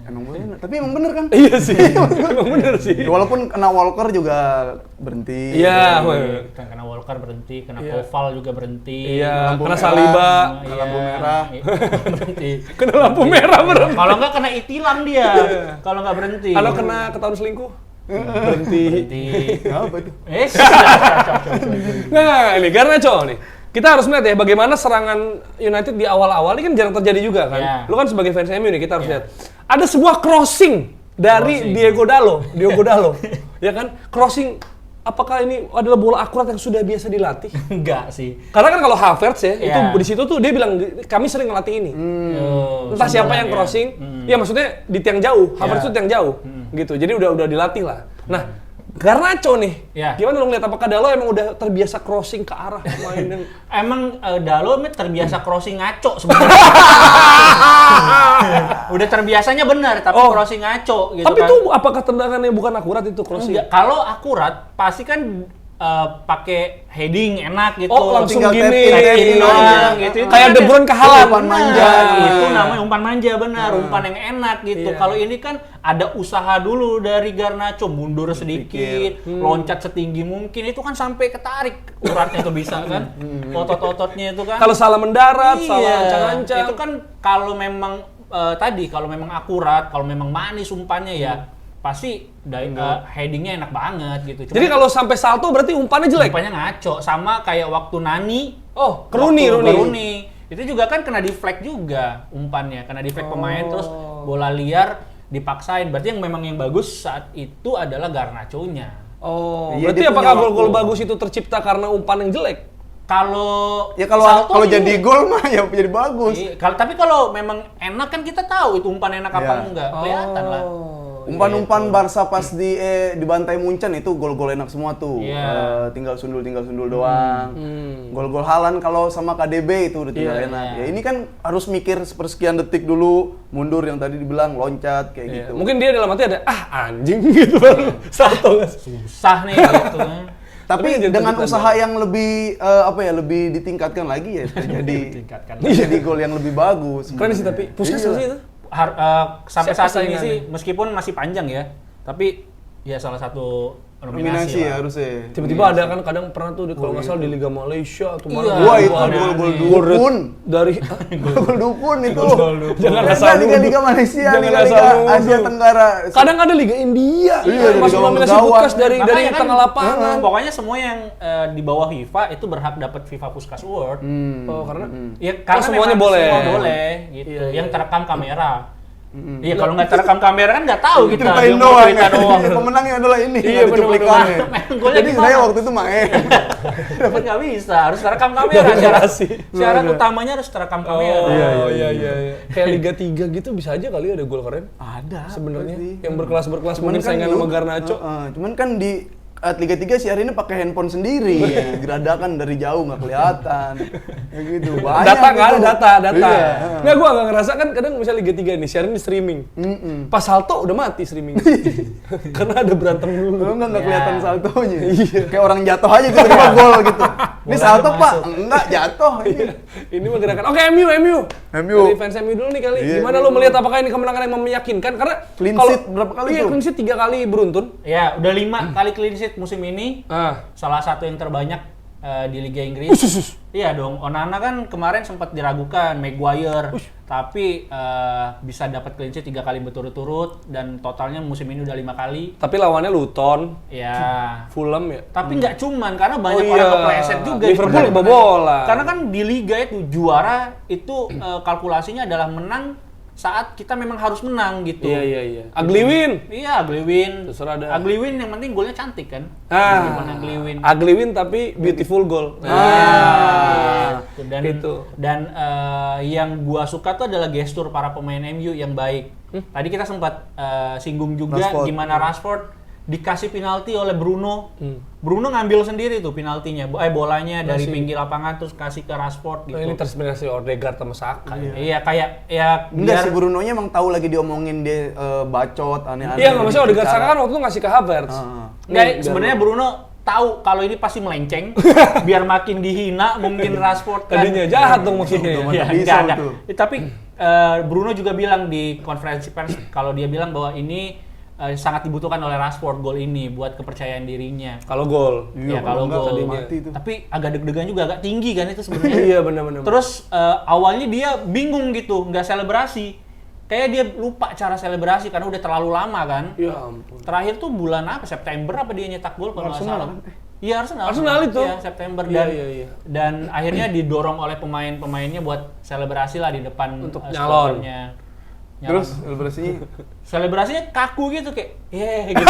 Speaker 3: Emang bener, tapi emang bener kan?
Speaker 1: Iya sih, emang bener sih.
Speaker 3: Walaupun kena Walker juga berhenti.
Speaker 1: Iya,
Speaker 2: Kena Walker berhenti, kena Koval juga berhenti.
Speaker 1: Iya,
Speaker 3: lampu
Speaker 1: kena
Speaker 3: merah.
Speaker 1: Saliba,
Speaker 3: Kena lampu merah.
Speaker 2: Berhenti.
Speaker 1: kena lampu merah berhenti.
Speaker 2: Kalau nggak kena itilang dia. Kalau nggak berhenti.
Speaker 1: Kalau kena ketahuan selingkuh, berhenti.
Speaker 3: Apa itu?
Speaker 1: Nah, ini Garnacho nih. Kita harus melihat ya bagaimana serangan United di awal-awal ini kan jarang terjadi juga kan.
Speaker 2: Iya.
Speaker 1: Lu kan sebagai fans MU nih kita harus lihat. Ada sebuah crossing dari Diogo Dalot, ya kan? Crossing apakah ini adalah bola akurat yang sudah biasa dilatih?
Speaker 2: Enggak sih.
Speaker 1: Karena kan kalau Havertz ya, itu
Speaker 2: Iya.
Speaker 1: di situ tuh dia bilang kami sering ngelatih ini. Entah siapa yang crossing, ya maksudnya di tiang jauh, Havertz itu tiang jauh, gitu. Jadi udah dilatih lah. Nah, Garnacho nih,
Speaker 2: Ya.
Speaker 1: gimana lu ngeliat apakah Dalot emang udah terbiasa crossing ke arah pemain yang
Speaker 2: Emang Dalot terbiasa crossing ngaco sebenarnya. Udah terbiasanya benar, tapi crossing ngaco gitu
Speaker 1: tapi
Speaker 2: kan.
Speaker 1: tuh apakah tendangannya bukan akurat itu crossing?
Speaker 2: Enggak, kalau akurat pasti kan pakai heading enak gitu.
Speaker 1: Oh, langsung
Speaker 3: tinggal
Speaker 1: gini.
Speaker 2: Tap-in doang gitu. Itu
Speaker 1: Kayak
Speaker 2: kan
Speaker 1: De Bruyne ke Haaland.
Speaker 3: umpan manja.
Speaker 2: Nah, itu namanya umpan manja benar, umpan yang enak gitu.
Speaker 1: Iya.
Speaker 2: Kalau ini kan ada usaha dulu dari Garnacho, mundur sedikit, loncat setinggi mungkin, itu kan sampai ketarik uratnya tuh bisa kan. Otot-ototnya itu kan.
Speaker 1: Kalau salah mendarat,
Speaker 2: Iya,
Speaker 1: salah ancang-ancang.
Speaker 2: itu kan kalau memang kalau memang akurat, kalau memang manis umpannya ya pasti headingnya enak banget gitu.
Speaker 1: Jadi kalau sampai salto berarti umpannya jelek.
Speaker 2: umpannya ngaco, sama kayak waktu Nani.
Speaker 1: Oh, ke Rooney.
Speaker 2: Itu juga kan kena deflect juga umpannya, kena deflect pemain terus bola liar dipaksain. Berarti yang memang yang bagus saat itu adalah Garnacho-nya.
Speaker 1: Oh,
Speaker 3: Iya,
Speaker 1: berarti
Speaker 3: dia
Speaker 1: apakah
Speaker 3: punya
Speaker 1: gol-gol
Speaker 3: waktu.
Speaker 1: bagus itu tercipta karena umpan yang jelek?
Speaker 2: Kalau
Speaker 3: Ya kalau
Speaker 2: Salto sih,
Speaker 3: jadi gol mah ya jadi bagus.
Speaker 2: tapi kalau memang enak kan kita tahu itu umpan enak apa
Speaker 3: Iya.
Speaker 2: enggak, kelihatan lah.
Speaker 3: Umpan-umpan Barca pas dibantai Munchen itu gol-gol enak semua tuh.
Speaker 2: Iya.
Speaker 3: Tinggal sundul doang. Gol-gol Haaland kalau sama KDB itu udah tinggal
Speaker 1: Iya,
Speaker 3: enak.
Speaker 2: iya.
Speaker 3: Ya ini kan harus mikir sepersekian detik dulu, mundur yang tadi dibilang loncat kayak gitu.
Speaker 1: Mungkin dia dalam hati ada anjing gitu baru salto.
Speaker 2: Susah nih gitu.
Speaker 3: Tapi
Speaker 1: Tapi
Speaker 3: dengan
Speaker 1: jadi
Speaker 3: usaha yang lebih lebih ditingkatkan lagi ya
Speaker 2: Ditingkatkan.
Speaker 3: jadi gol yang lebih bagus.
Speaker 1: Keren sih tapi Puskas
Speaker 3: Iya.
Speaker 1: sih itu.
Speaker 2: Sampai
Speaker 1: Siapa
Speaker 2: saat ini
Speaker 1: saingannya?
Speaker 2: sih meskipun masih panjang ya, tapi ya salah satu
Speaker 3: Nominasi
Speaker 2: lah.
Speaker 3: ya harusnya.
Speaker 1: Tiba-tiba ada kan kadang pernah tuh kalau nggak salah di Liga Malaysia atau mana.
Speaker 2: Iya.
Speaker 3: Wah itu
Speaker 2: Gol
Speaker 3: gol-gol
Speaker 2: aneh.
Speaker 3: dukun.
Speaker 1: Dari
Speaker 3: Gol dukun itu.
Speaker 1: Jangan
Speaker 3: Liga
Speaker 1: asal nuduh.
Speaker 3: Liga Malaysia,
Speaker 1: Jangan
Speaker 3: Liga
Speaker 1: asal nuduh.
Speaker 3: Asia Tenggara.
Speaker 1: kadang ada Liga India.
Speaker 3: Iya, ada
Speaker 1: masuk
Speaker 3: Liga
Speaker 1: nominasi
Speaker 3: gawang.
Speaker 1: Puskas dari
Speaker 2: Makanya kan,
Speaker 1: tengah lapangan.
Speaker 2: Pokoknya semua yang di bawah FIFA itu berhak dapat FIFA Puskas Award.
Speaker 1: Oh, karena
Speaker 2: Ya karena
Speaker 1: semuanya
Speaker 2: memang
Speaker 1: boleh.
Speaker 2: Semua boleh gitu.
Speaker 1: Iya,
Speaker 2: Yang
Speaker 1: iya.
Speaker 2: terekam kamera. Iya, kalau nggak terekam kamera kan nggak tahu kita.
Speaker 3: Ceritain
Speaker 2: Dia
Speaker 3: doang.
Speaker 2: cerita doang.
Speaker 3: Pemenangnya adalah ini.
Speaker 1: Iya,
Speaker 3: nggak ada
Speaker 1: bener-bener.
Speaker 3: cuplikannya.
Speaker 2: Main golnya
Speaker 3: Jadi
Speaker 2: di
Speaker 3: saya
Speaker 2: mana?
Speaker 3: waktu itu main.
Speaker 2: Kan nggak bisa, harus terekam kamera.
Speaker 1: Jangan
Speaker 2: Syarat,
Speaker 1: kasih.
Speaker 2: syarat utamanya harus terekam kamera.
Speaker 1: Oh iya. Kayak Liga 3 gitu bisa aja kali ada gol keren.
Speaker 3: Ada
Speaker 1: Sebenarnya
Speaker 3: pasti.
Speaker 1: yang berkelas-berkelas
Speaker 3: Cuman
Speaker 1: mungkin
Speaker 3: kan
Speaker 1: saingan
Speaker 3: dulu-
Speaker 1: sama Garnacho.
Speaker 3: Cuman kan di Liga 3 si hari ini pakai handphone sendiri. Geradakan dari jauh nggak kelihatan. Kayak gitu. Banyak
Speaker 1: Data nggak ada
Speaker 3: gitu.
Speaker 1: data.
Speaker 3: Iya.
Speaker 1: Nggak, gua nggak ngerasa kan kadang misalnya Liga 3 nih, share ini streaming. Pas salto udah mati streaming. Karena ada berantem dulu.
Speaker 3: Lu nggak
Speaker 2: Ya.
Speaker 3: kelihatan saltonya. Kayak orang jatuh aja tiba-tiba gol gitu. Ini
Speaker 2: Bola
Speaker 3: salto
Speaker 2: udah
Speaker 3: pak?
Speaker 2: masuk.
Speaker 3: Enggak, jatuh. Ini.
Speaker 1: Ini mah gerakan. Oke, MU.
Speaker 3: MU.
Speaker 1: Dari fans MU dulu nih kali.
Speaker 3: Iya,
Speaker 1: Gimana lu melihat apakah ini kemenangan yang meyakinkan? Karena
Speaker 3: Clean
Speaker 1: kalau-
Speaker 3: sheet berapa kali
Speaker 1: Iya,
Speaker 3: tuh?
Speaker 1: clean sheet 3 kali beruntun.
Speaker 2: Ya, udah 5 kali clean sheet musim ini.
Speaker 1: Ah.
Speaker 2: Salah satu yang terbanyak di Liga Inggris. Iya dong, Onana kan kemarin sempat diragukan, Maguire. Tapi bisa dapat clean sheet 3 kali berturut-turut dan totalnya musim ini udah 5 kali.
Speaker 1: Tapi lawannya Luton,
Speaker 2: Ya.
Speaker 1: Fulham ya.
Speaker 2: Tapi nggak cuman karena banyak
Speaker 1: Oh,
Speaker 2: orang
Speaker 1: iya.
Speaker 2: kepleset juga.
Speaker 1: Liverpool
Speaker 2: di
Speaker 1: kebobolan.
Speaker 2: Karena kan di liga itu juara itu kalkulasinya adalah menang saat kita memang harus menang gitu.
Speaker 1: Iya. Ugly win.
Speaker 2: Iya, ugly win.
Speaker 1: Terserah dah.
Speaker 2: Ugly win yang penting golnya cantik kan.
Speaker 1: Ah,
Speaker 2: Gimana ugly win.
Speaker 1: ugly win tapi beautiful goal.
Speaker 2: Gitu. Dan
Speaker 1: Gitu.
Speaker 2: dan yang gua suka tuh adalah gestur para pemain MU yang baik. Tadi kita sempat singgung juga
Speaker 3: Rashford.
Speaker 2: gimana Rashford dikasih penalti oleh Bruno. Bruno ngambil sendiri tuh penaltinya, bolanya dari pinggir lapangan terus kasih ke Rashford gitu.
Speaker 1: Oh, ini terinspirasi Odegaard sama Saka. ya.
Speaker 2: Iya, kayak ya
Speaker 3: Enggak sih Bruno-nya emang tahu lagi diomongin dia bacot aneh-aneh.
Speaker 1: Iya, nggak maksudnya Odegaard
Speaker 3: Bicara.
Speaker 1: Saka kan waktu itu ngasih ke Havertz.
Speaker 2: Enggak,
Speaker 1: Nih,
Speaker 2: sebenarnya Bruno tahu kalau ini pasti melenceng, biar makin dihina mungkin Rashford kan.
Speaker 1: Tadinya jahat dong maksudnya.
Speaker 2: Ya,
Speaker 3: Bisa
Speaker 2: enggak.
Speaker 3: tuh.
Speaker 2: Tapi Bruno juga bilang di konferensi pers kalau dia bilang bahwa ini sangat dibutuhkan oleh Rashford gol ini buat kepercayaan dirinya.
Speaker 1: Kalau gol.
Speaker 2: Ya kalau
Speaker 3: enggak,
Speaker 2: gol.
Speaker 3: mati tuh.
Speaker 2: Tapi agak deg-degan juga, agak tinggi kan itu sebenarnya.
Speaker 1: Iya benar-benar.
Speaker 2: Terus awalnya dia bingung gitu, nggak selebrasi. Kayak dia lupa cara selebrasi karena udah terlalu lama kan.
Speaker 1: Ya ampun.
Speaker 2: Terakhir tuh bulan apa? September apa dia nyetak gol kalau nggak
Speaker 3: Arsenal
Speaker 2: salah.
Speaker 3: kan?
Speaker 2: Iya Arsenal.
Speaker 1: Arsenal itu.
Speaker 2: Iya, September
Speaker 1: Iya,
Speaker 2: dan
Speaker 1: iya.
Speaker 2: dan akhirnya didorong oleh pemain-pemainnya buat selebrasi lah di depan
Speaker 1: Untuk
Speaker 2: supporternya.
Speaker 1: nyalon.
Speaker 3: Terus selebrasinya
Speaker 2: Selebrasinya kaku gitu kayak gitu.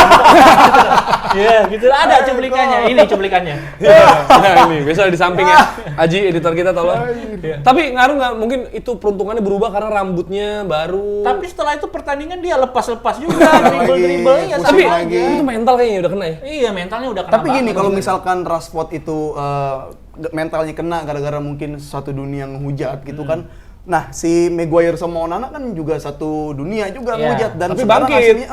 Speaker 2: Gitu. Ada cuplikannya. Ini cuplikannya.
Speaker 1: Nah ini biasa di samping ya. Aji editor kita tolong. Iya. Tapi ngaruh nggak? Mungkin itu peruntungannya berubah karena rambutnya baru.
Speaker 2: Tapi setelah itu pertandingan dia lepas-lepas juga dribble-dribble ya
Speaker 3: pusing
Speaker 1: Tapi
Speaker 2: sama
Speaker 3: lagi.
Speaker 2: aja.
Speaker 1: itu mental kayaknya udah kena ya.
Speaker 2: Iya, mentalnya udah kena.
Speaker 3: Tapi gini,
Speaker 2: banget.
Speaker 3: kalau misalkan Rashford itu mentalnya kena gara-gara mungkin satu dunia ngehujat gitu kan. Nah, si Maguire sama Onana kan juga satu dunia juga
Speaker 2: Iya.
Speaker 3: ngehujat dan
Speaker 1: Tapi
Speaker 3: sekarang
Speaker 1: bangkit.
Speaker 3: hasilnya,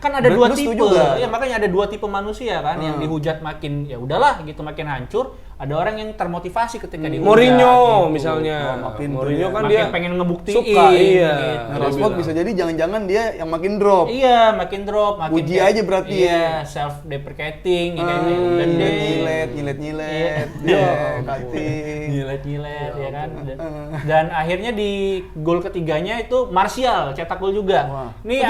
Speaker 2: kan ada dua
Speaker 3: Lu
Speaker 2: tipe.
Speaker 3: setuju nggak?
Speaker 2: Ya makanya ada dua tipe manusia kan yang dihujat makin ya udahlah gitu makin hancur. Ada orang yang termotivasi ketika dihujat.
Speaker 1: Mourinho
Speaker 2: gitu.
Speaker 1: misalnya.
Speaker 3: Oh, makin
Speaker 1: Mourinho
Speaker 3: tuh
Speaker 1: kan
Speaker 2: makin
Speaker 1: dia
Speaker 2: pengen ngebuktiin.
Speaker 1: suka, iya.
Speaker 2: gitu.
Speaker 3: Nah, Rashford bisa jadi jangan-jangan dia yang makin drop.
Speaker 2: Iya, makin drop, makin
Speaker 3: Puji
Speaker 2: kayak-
Speaker 3: aja berarti
Speaker 2: Iya,
Speaker 3: ya.
Speaker 2: self deprecating ya kayak udah deh.
Speaker 3: Nyilet-nyilet.
Speaker 2: Iya.
Speaker 3: Cutting.
Speaker 2: Nyilet ya kan. Dan akhirnya di gol ketiganya itu Martial cetak gol juga.
Speaker 3: Wah.
Speaker 2: Ini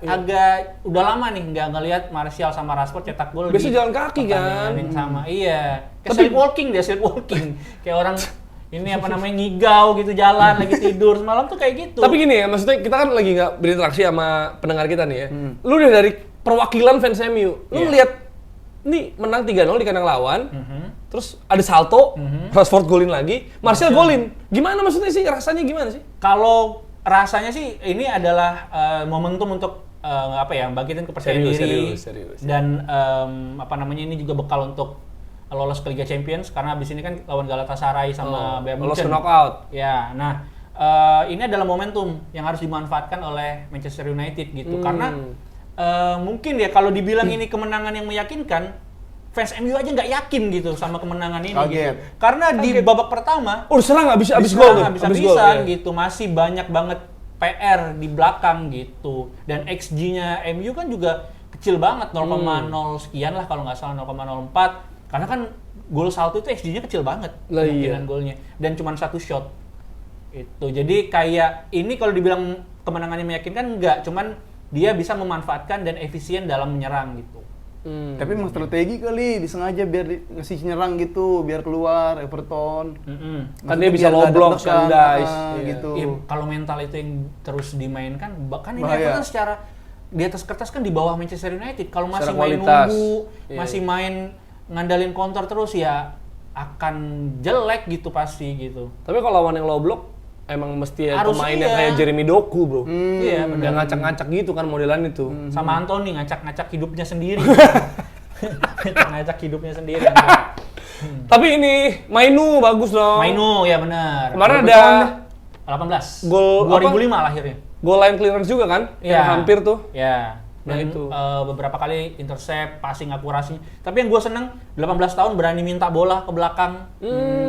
Speaker 2: agak udah lama nih nggak ngelihat Martial sama Rashford cetak gol.
Speaker 1: Biasa
Speaker 2: di
Speaker 1: jalan kaki
Speaker 2: pertandingan
Speaker 1: kan?
Speaker 2: yang sama. Iya. Kayak
Speaker 1: Tapi-
Speaker 2: sleepwalking. Kayak orang ini apa namanya ngigau gitu jalan lagi tidur semalam tuh kayak gitu.
Speaker 1: Tapi gini ya, maksudnya kita kan lagi nggak berinteraksi sama pendengar kita nih ya. Lu udah dari perwakilan fans MU, lu
Speaker 2: Iya.
Speaker 1: lihat nih menang 3-0 di kandang lawan, terus ada salto, Rashford golin lagi, Martial golin. Gimana maksudnya sih, rasanya gimana sih?
Speaker 2: Kalau rasanya sih ini adalah momentum untuk apa ya, bangkitin kepercayaan diri
Speaker 1: serius.
Speaker 2: dan apa namanya ini juga bekal untuk lolos ke Liga Champions karena abis ini kan lawan Galatasaray sama Bayern
Speaker 1: Lolos ke
Speaker 2: Munchen.
Speaker 1: knockout.
Speaker 2: Ya, nah ini adalah momentum yang harus dimanfaatkan oleh Manchester United gitu karena mungkin ya kalau dibilang ini kemenangan yang meyakinkan, fans MU aja nggak yakin gitu sama kemenangan ini
Speaker 3: Kaget.
Speaker 2: gitu. Karena di babak pertama
Speaker 1: Oh, diserang abis gol tuh. Abis gol,
Speaker 2: bisa-bisan
Speaker 1: iya.
Speaker 2: gitu, masih banyak banget PR di belakang gitu. Dan XG-nya MU kan juga kecil banget 0,0 sekian lah kalau nggak salah 0,04. Karena kan gol salto itu XG-nya kecil banget
Speaker 1: Lah,
Speaker 2: kemungkinan golnya dan cuma satu shot. Itu. Jadi kayak ini kalau dibilang kemenangannya meyakinkan enggak, cuman dia bisa memanfaatkan dan efisien dalam menyerang gitu.
Speaker 3: Tapi emang strategi kali, disengaja biar ngasih nyerang gitu, biar keluar Everton.
Speaker 1: Kan dia bisa
Speaker 3: Biar
Speaker 1: low
Speaker 3: nggak
Speaker 1: block,
Speaker 3: deg-degan,
Speaker 1: Shandice,
Speaker 3: gitu.
Speaker 2: Iya, kalau mental itu yang terus dimainkan, bahkan ini
Speaker 3: Bahaya.
Speaker 2: Everton secara di atas kertas kan di bawah Manchester United. Kalau masih
Speaker 1: Secara
Speaker 2: main
Speaker 1: kualitas.
Speaker 2: nunggu,
Speaker 1: Iya,
Speaker 2: masih main ngandalin counter terus ya akan jelek gitu pasti gitu.
Speaker 1: Tapi kalau lawan yang low block, emang mesti ya
Speaker 2: Harus
Speaker 1: pemain yang
Speaker 2: iya.
Speaker 1: kayak Jeremy Doku, bro.
Speaker 2: Iya,
Speaker 1: Yang
Speaker 2: benar.
Speaker 1: ngacak-ngacak gitu kan modelan itu.
Speaker 2: Sama Anthony ngacak-ngacak hidupnya sendiri. ngacak hidupnya sendiri.
Speaker 1: Tapi ini Mainu bagus dong.
Speaker 2: Mainu ya benar.
Speaker 1: Kemarin
Speaker 2: Berapa
Speaker 1: ada
Speaker 2: tahun deh? 18.
Speaker 1: gol
Speaker 2: 2005 lahirnya.
Speaker 1: Goal line clearance juga kan?
Speaker 2: Iya.
Speaker 1: Yang hampir tuh.
Speaker 2: Ya.
Speaker 1: Nah,
Speaker 2: Dan
Speaker 1: itu.
Speaker 2: beberapa kali intercept, passing akurasinya. Tapi yang gue seneng 18 tahun berani minta bola ke belakang.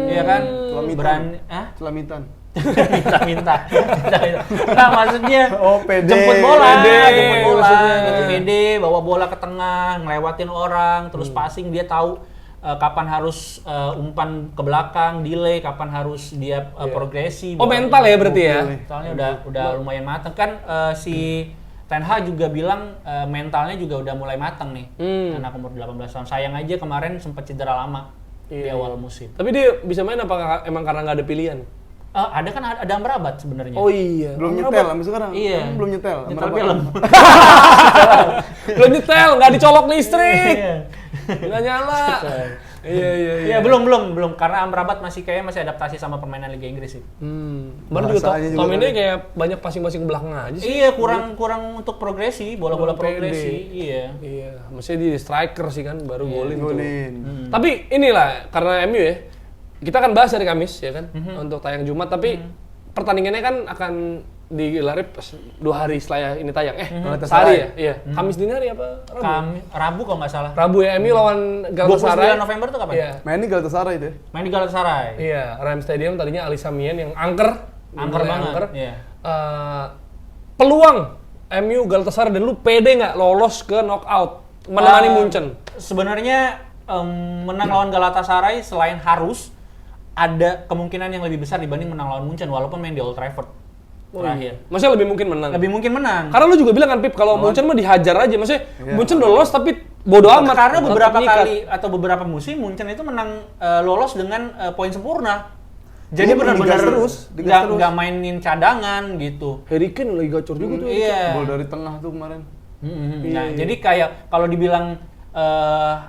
Speaker 2: Iya kan?
Speaker 3: Selamitan.
Speaker 2: Berani
Speaker 3: Selamitan.
Speaker 2: minta. Nah, maksudnya
Speaker 3: pede.
Speaker 2: jemput bola,
Speaker 1: Pede,
Speaker 2: jemput bola,
Speaker 1: maksudnya.
Speaker 2: gitu pede, bawa bola ke tengah, ngelewatin orang, terus passing dia tahu kapan harus umpan ke belakang, delay, kapan harus dia progresi.
Speaker 1: Oh, mental ya berarti ya?
Speaker 2: Soalnya udah lumayan matang kan si Ten Hag juga bilang mentalnya juga udah mulai matang nih. Anak umur 18 tahun. Sayang aja kemarin sempat cedera lama di
Speaker 1: Iya,
Speaker 2: awal musim.
Speaker 1: Tapi dia bisa main apa emang karena nggak ada pilihan?
Speaker 2: Ada kan ada Amrabat sebenarnya.
Speaker 1: Oh iya.
Speaker 3: Belum nyetel sampai sekarang.
Speaker 2: Iya.
Speaker 3: Belum nyetel.
Speaker 2: Nyetel
Speaker 3: Amrabat.
Speaker 2: film.
Speaker 1: Belum nyetel, nggak dicolok listrik.
Speaker 2: Iya.
Speaker 1: Nggak nyala. Iya.
Speaker 2: Iya, belum karena Amrabat masih adaptasi sama permainan Liga Inggris sih.
Speaker 1: Kemarin juga
Speaker 3: Bahasanya juga
Speaker 1: Tom ini
Speaker 3: kali.
Speaker 1: kayak banyak passing-passing ke belakang aja sih.
Speaker 2: Iya, kurang untuk progresi, bola-bola
Speaker 1: Kurang
Speaker 2: progresi. Iya.
Speaker 1: Iya, maksudnya di striker sih kan baru golin tuh.
Speaker 3: Golin.
Speaker 1: Tapi inilah karena MU ya, kita akan bahas hari Kamis ya kan untuk tayang Jumat. Tapi pertandingannya kan akan digelar pas 2 hari setelah ini tayang.
Speaker 3: Galatasaray.
Speaker 1: Sehari ya? Iya. Kamis dini hari apa? Rabu?
Speaker 2: Rabu kalau nggak salah.
Speaker 1: Rabu ya, MU lawan Galatasaray.
Speaker 2: 29 November tuh kapan?
Speaker 1: Iya.
Speaker 3: Main di Galatasaray itu ya.
Speaker 2: Main di Galatasaray.
Speaker 1: Iya, Rhein Stadium tadinya Ali Samien yang angker
Speaker 2: Banget. Iya.
Speaker 1: Peluang MU Galatasaray dan lu pede nggak lolos ke knockout menemani Munchen?
Speaker 2: Sebenarnya menang lawan Galatasaray selain harus ada kemungkinan yang lebih besar dibanding menang lawan Munchen walaupun main di Old Trafford terakhir.
Speaker 1: Maksudnya lebih mungkin menang.
Speaker 2: Lebih mungkin menang.
Speaker 1: Karena lu juga bilang kan Pip kalau Munchen mah dihajar aja. Maksudnya Munchen udah lolos tapi bodo amat.
Speaker 2: Karena beberapa
Speaker 1: Tetap nyikat.
Speaker 2: kali atau beberapa musim Munchen itu menang lolos dengan poin sempurna. Jadi
Speaker 3: Iya,
Speaker 2: benar-benar
Speaker 3: digas terus.
Speaker 2: nggak mainin cadangan gitu.
Speaker 1: Harry Kane lagi gacor juga tuh.
Speaker 2: Iya.
Speaker 3: Gol dari tengah tuh kemarin.
Speaker 2: Nah, jadi kayak kalau dibilang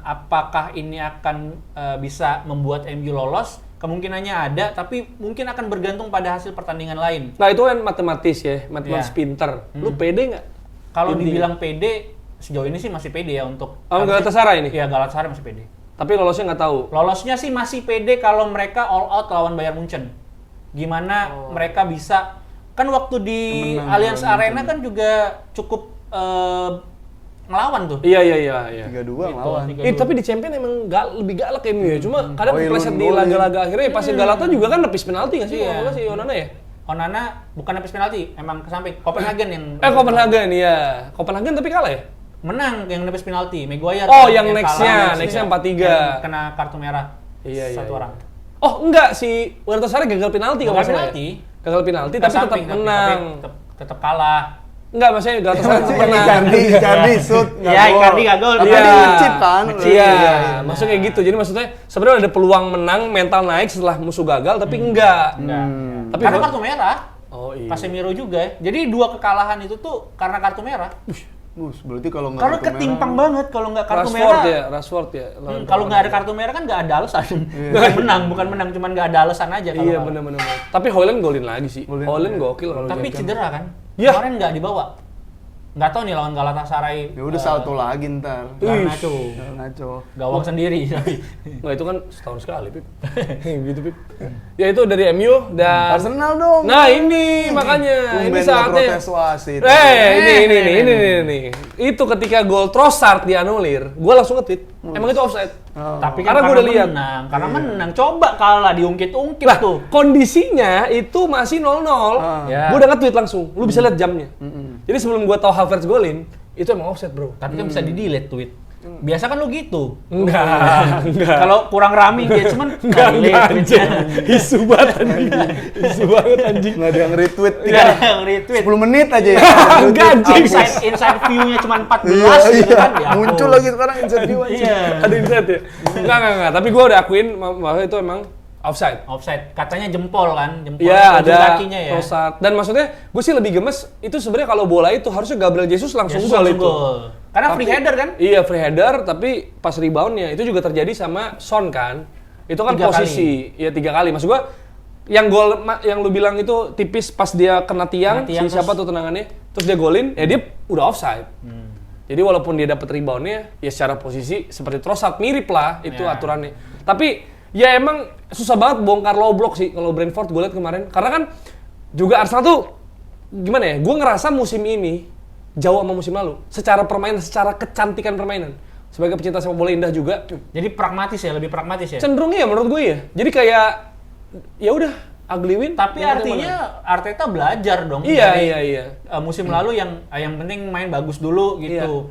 Speaker 2: apakah ini akan bisa membuat MU lolos, kemungkinannya ada, tapi mungkin akan bergantung pada hasil pertandingan lain.
Speaker 1: Nah itu kan matematis ya, matematis
Speaker 2: Iya.
Speaker 1: pinter. Lu pede nggak?
Speaker 2: Kalau
Speaker 1: Intinya.
Speaker 2: dibilang pede, sejauh ini sih masih pede ya untuk...
Speaker 1: Galatasaray ini?
Speaker 2: Iya, Galatasaray masih pede.
Speaker 1: Tapi lolosnya nggak tahu.
Speaker 2: Lolosnya sih masih pede kalau mereka all out lawan Bayern Munchen. Gimana mereka bisa... Kan waktu di
Speaker 3: Menang
Speaker 2: Allianz
Speaker 3: lawan
Speaker 2: Arena kan juga cukup ngelawan tuh.
Speaker 1: Iya.
Speaker 3: 3-2 lawan.
Speaker 1: Tapi di Champion emang lebih galak MU ya. Cuma kadang
Speaker 3: Oilun
Speaker 1: kepleset di
Speaker 3: golin.
Speaker 1: laga-laga akhirnya pas Galata juga kan nepis penalti nggak sih?
Speaker 2: Iya.
Speaker 1: Kalau nggak sih Onana ya?
Speaker 2: Onana bukan habis penalti, emang ke samping. Copenhagen yang
Speaker 1: Copenhagen iya. Copenhagen tapi kalah ya?
Speaker 2: menang yang nebis penalti. Maguire.
Speaker 1: Oh,
Speaker 2: kan
Speaker 1: yang next-nya 4-3.
Speaker 2: yang kena kartu merah.
Speaker 1: Iya.
Speaker 2: Satu orang.
Speaker 1: Oh enggak, si Galatasaray gagal penalti kalau
Speaker 2: Gagal
Speaker 1: nggak salah ya?
Speaker 2: penalti.
Speaker 1: Gagal penalti
Speaker 2: Ke
Speaker 1: tapi tetap
Speaker 2: samping,
Speaker 1: menang.
Speaker 2: tetap kalah.
Speaker 1: Enggak, maksudnya Galatasaray tetap menang.
Speaker 3: Icardi shoot.
Speaker 2: Iya, Icardi nggak gol.
Speaker 3: Tapi
Speaker 1: Iya.
Speaker 3: dia ngecip kan.
Speaker 1: Iya, maksudnya kayak gitu. Jadi maksudnya sebenarnya ada peluang menang, mental naik setelah musuh gagal, tapi enggak.
Speaker 2: Enggak.
Speaker 1: Tapi
Speaker 2: Karena kartu merah.
Speaker 1: Oh iya.
Speaker 2: Casemiro juga ya. Jadi 2 kekalahan itu tuh karena kartu merah.
Speaker 3: Berarti kalau nggak
Speaker 2: Kalau
Speaker 3: kartu
Speaker 2: ketimpang
Speaker 3: merah-
Speaker 2: banget kalau nggak kartu
Speaker 1: Rashford
Speaker 2: merah.
Speaker 1: ya, Rashford ya.
Speaker 2: Kalau nggak ada kartu merah kan nggak ada alasan. bukan menang, cuman nggak ada alasan aja kalau
Speaker 1: Iya,
Speaker 2: kalah.
Speaker 1: benar-benar. Tapi Haaland golin lagi sih.
Speaker 3: Golin.
Speaker 1: Haaland gokil kalau
Speaker 2: Tapi
Speaker 1: dia.
Speaker 2: cedera kan?
Speaker 1: Iya.
Speaker 2: Kemarin nggak dibawa. Nggak tahu nih lawan Galatasaray.
Speaker 3: Ya udah salto lagi ntar.
Speaker 2: Garnacho.
Speaker 3: Garnacho.
Speaker 2: Gawang sendiri.
Speaker 1: Nggak, itu kan setahun sekali, Pip. Gitu, Pip. Ya itu dari MU dan
Speaker 3: Arsenal dong.
Speaker 1: Nah, ini makanya ini
Speaker 3: Tumben nggak
Speaker 1: saatnya.
Speaker 3: protes wasit.
Speaker 1: Ini. Itu ketika gol Trossard dianulir, gua langsung nge-tweet. Emang itu offside.
Speaker 3: Oh.
Speaker 2: Tapi
Speaker 1: Karena
Speaker 2: kan
Speaker 1: gua udah lihat.
Speaker 2: menang, karena menang. Coba kalah diungkit-ungkit
Speaker 1: Lah,
Speaker 2: tuh.
Speaker 1: kondisinya itu masih 0-0.
Speaker 2: Ya.
Speaker 1: Gua udah nge-tweet langsung. Lu bisa lihat jamnya. Jadi sebelum gua tahu Havertz golin, itu emang offside, Bro.
Speaker 2: Tapi kan bisa di-delete tweet. Biasa kan lu gitu.
Speaker 1: Enggak.
Speaker 2: Kalau kurang rame engagement,
Speaker 1: Enggak,
Speaker 2: delete
Speaker 1: anjing.
Speaker 2: tweetnya.
Speaker 1: Isu banget anjing. Isu banget anjing.
Speaker 3: Nggak ada yang retweet.
Speaker 2: Nggak ada yang retweet.
Speaker 3: 10 menit aja ya.
Speaker 1: Enggak, anjing.
Speaker 2: Inside view-nya cuma 14
Speaker 3: Iya,
Speaker 2: gitu
Speaker 3: iya.
Speaker 2: kan. Ya
Speaker 3: Muncul
Speaker 2: ampun.
Speaker 3: lagi sekarang interview aja.
Speaker 2: Iya.
Speaker 1: Ada insight ya? Enggak. Tapi gua udah akuin bahwa itu emang offside.
Speaker 2: Offside. Katanya jempol kan, jempol
Speaker 1: Iya,
Speaker 2: ujung
Speaker 1: ada
Speaker 2: kakinya ya.
Speaker 1: Trossard. Dan maksudnya gue sih lebih gemes itu sebenarnya kalau bola itu harusnya Gabriel Jesus langsung
Speaker 2: Jesus
Speaker 1: gol
Speaker 2: langsung
Speaker 1: itu.
Speaker 2: gol. Karena free header kan?
Speaker 1: Iya, free header tapi pas reboundnya itu juga terjadi sama Son kan. Itu kan
Speaker 2: 3
Speaker 1: posisi, ya 3 kali. Maksud gua yang gol yang lu bilang itu tipis pas dia kena tiang,
Speaker 2: Kena tiang,
Speaker 1: siapa tuh tenangannya, terus dia golin, ya dia udah offside. Jadi walaupun dia dapat reboundnya, ya secara posisi seperti Trossard mirip lah itu
Speaker 2: Ya.
Speaker 1: aturannya. Tapi ya emang susah banget bongkar low block sih kalau Brentford gue lihat kemarin. Karena kan juga Arsenal tuh gimana ya? Gue ngerasa musim ini jauh sama musim lalu. Secara permainan, secara kecantikan permainan. Sebagai pecinta sepak bola indah juga,
Speaker 2: Jadi pragmatis ya, lebih pragmatis ya.
Speaker 1: cenderungnya ya menurut gue ya. Jadi kayak ya udah ugly win.
Speaker 2: Tapi
Speaker 1: yang penting
Speaker 2: artinya Arteta belajar dong
Speaker 1: menang. Iya,
Speaker 2: dari,
Speaker 1: iya.
Speaker 2: musim lalu yang penting main bagus dulu gitu.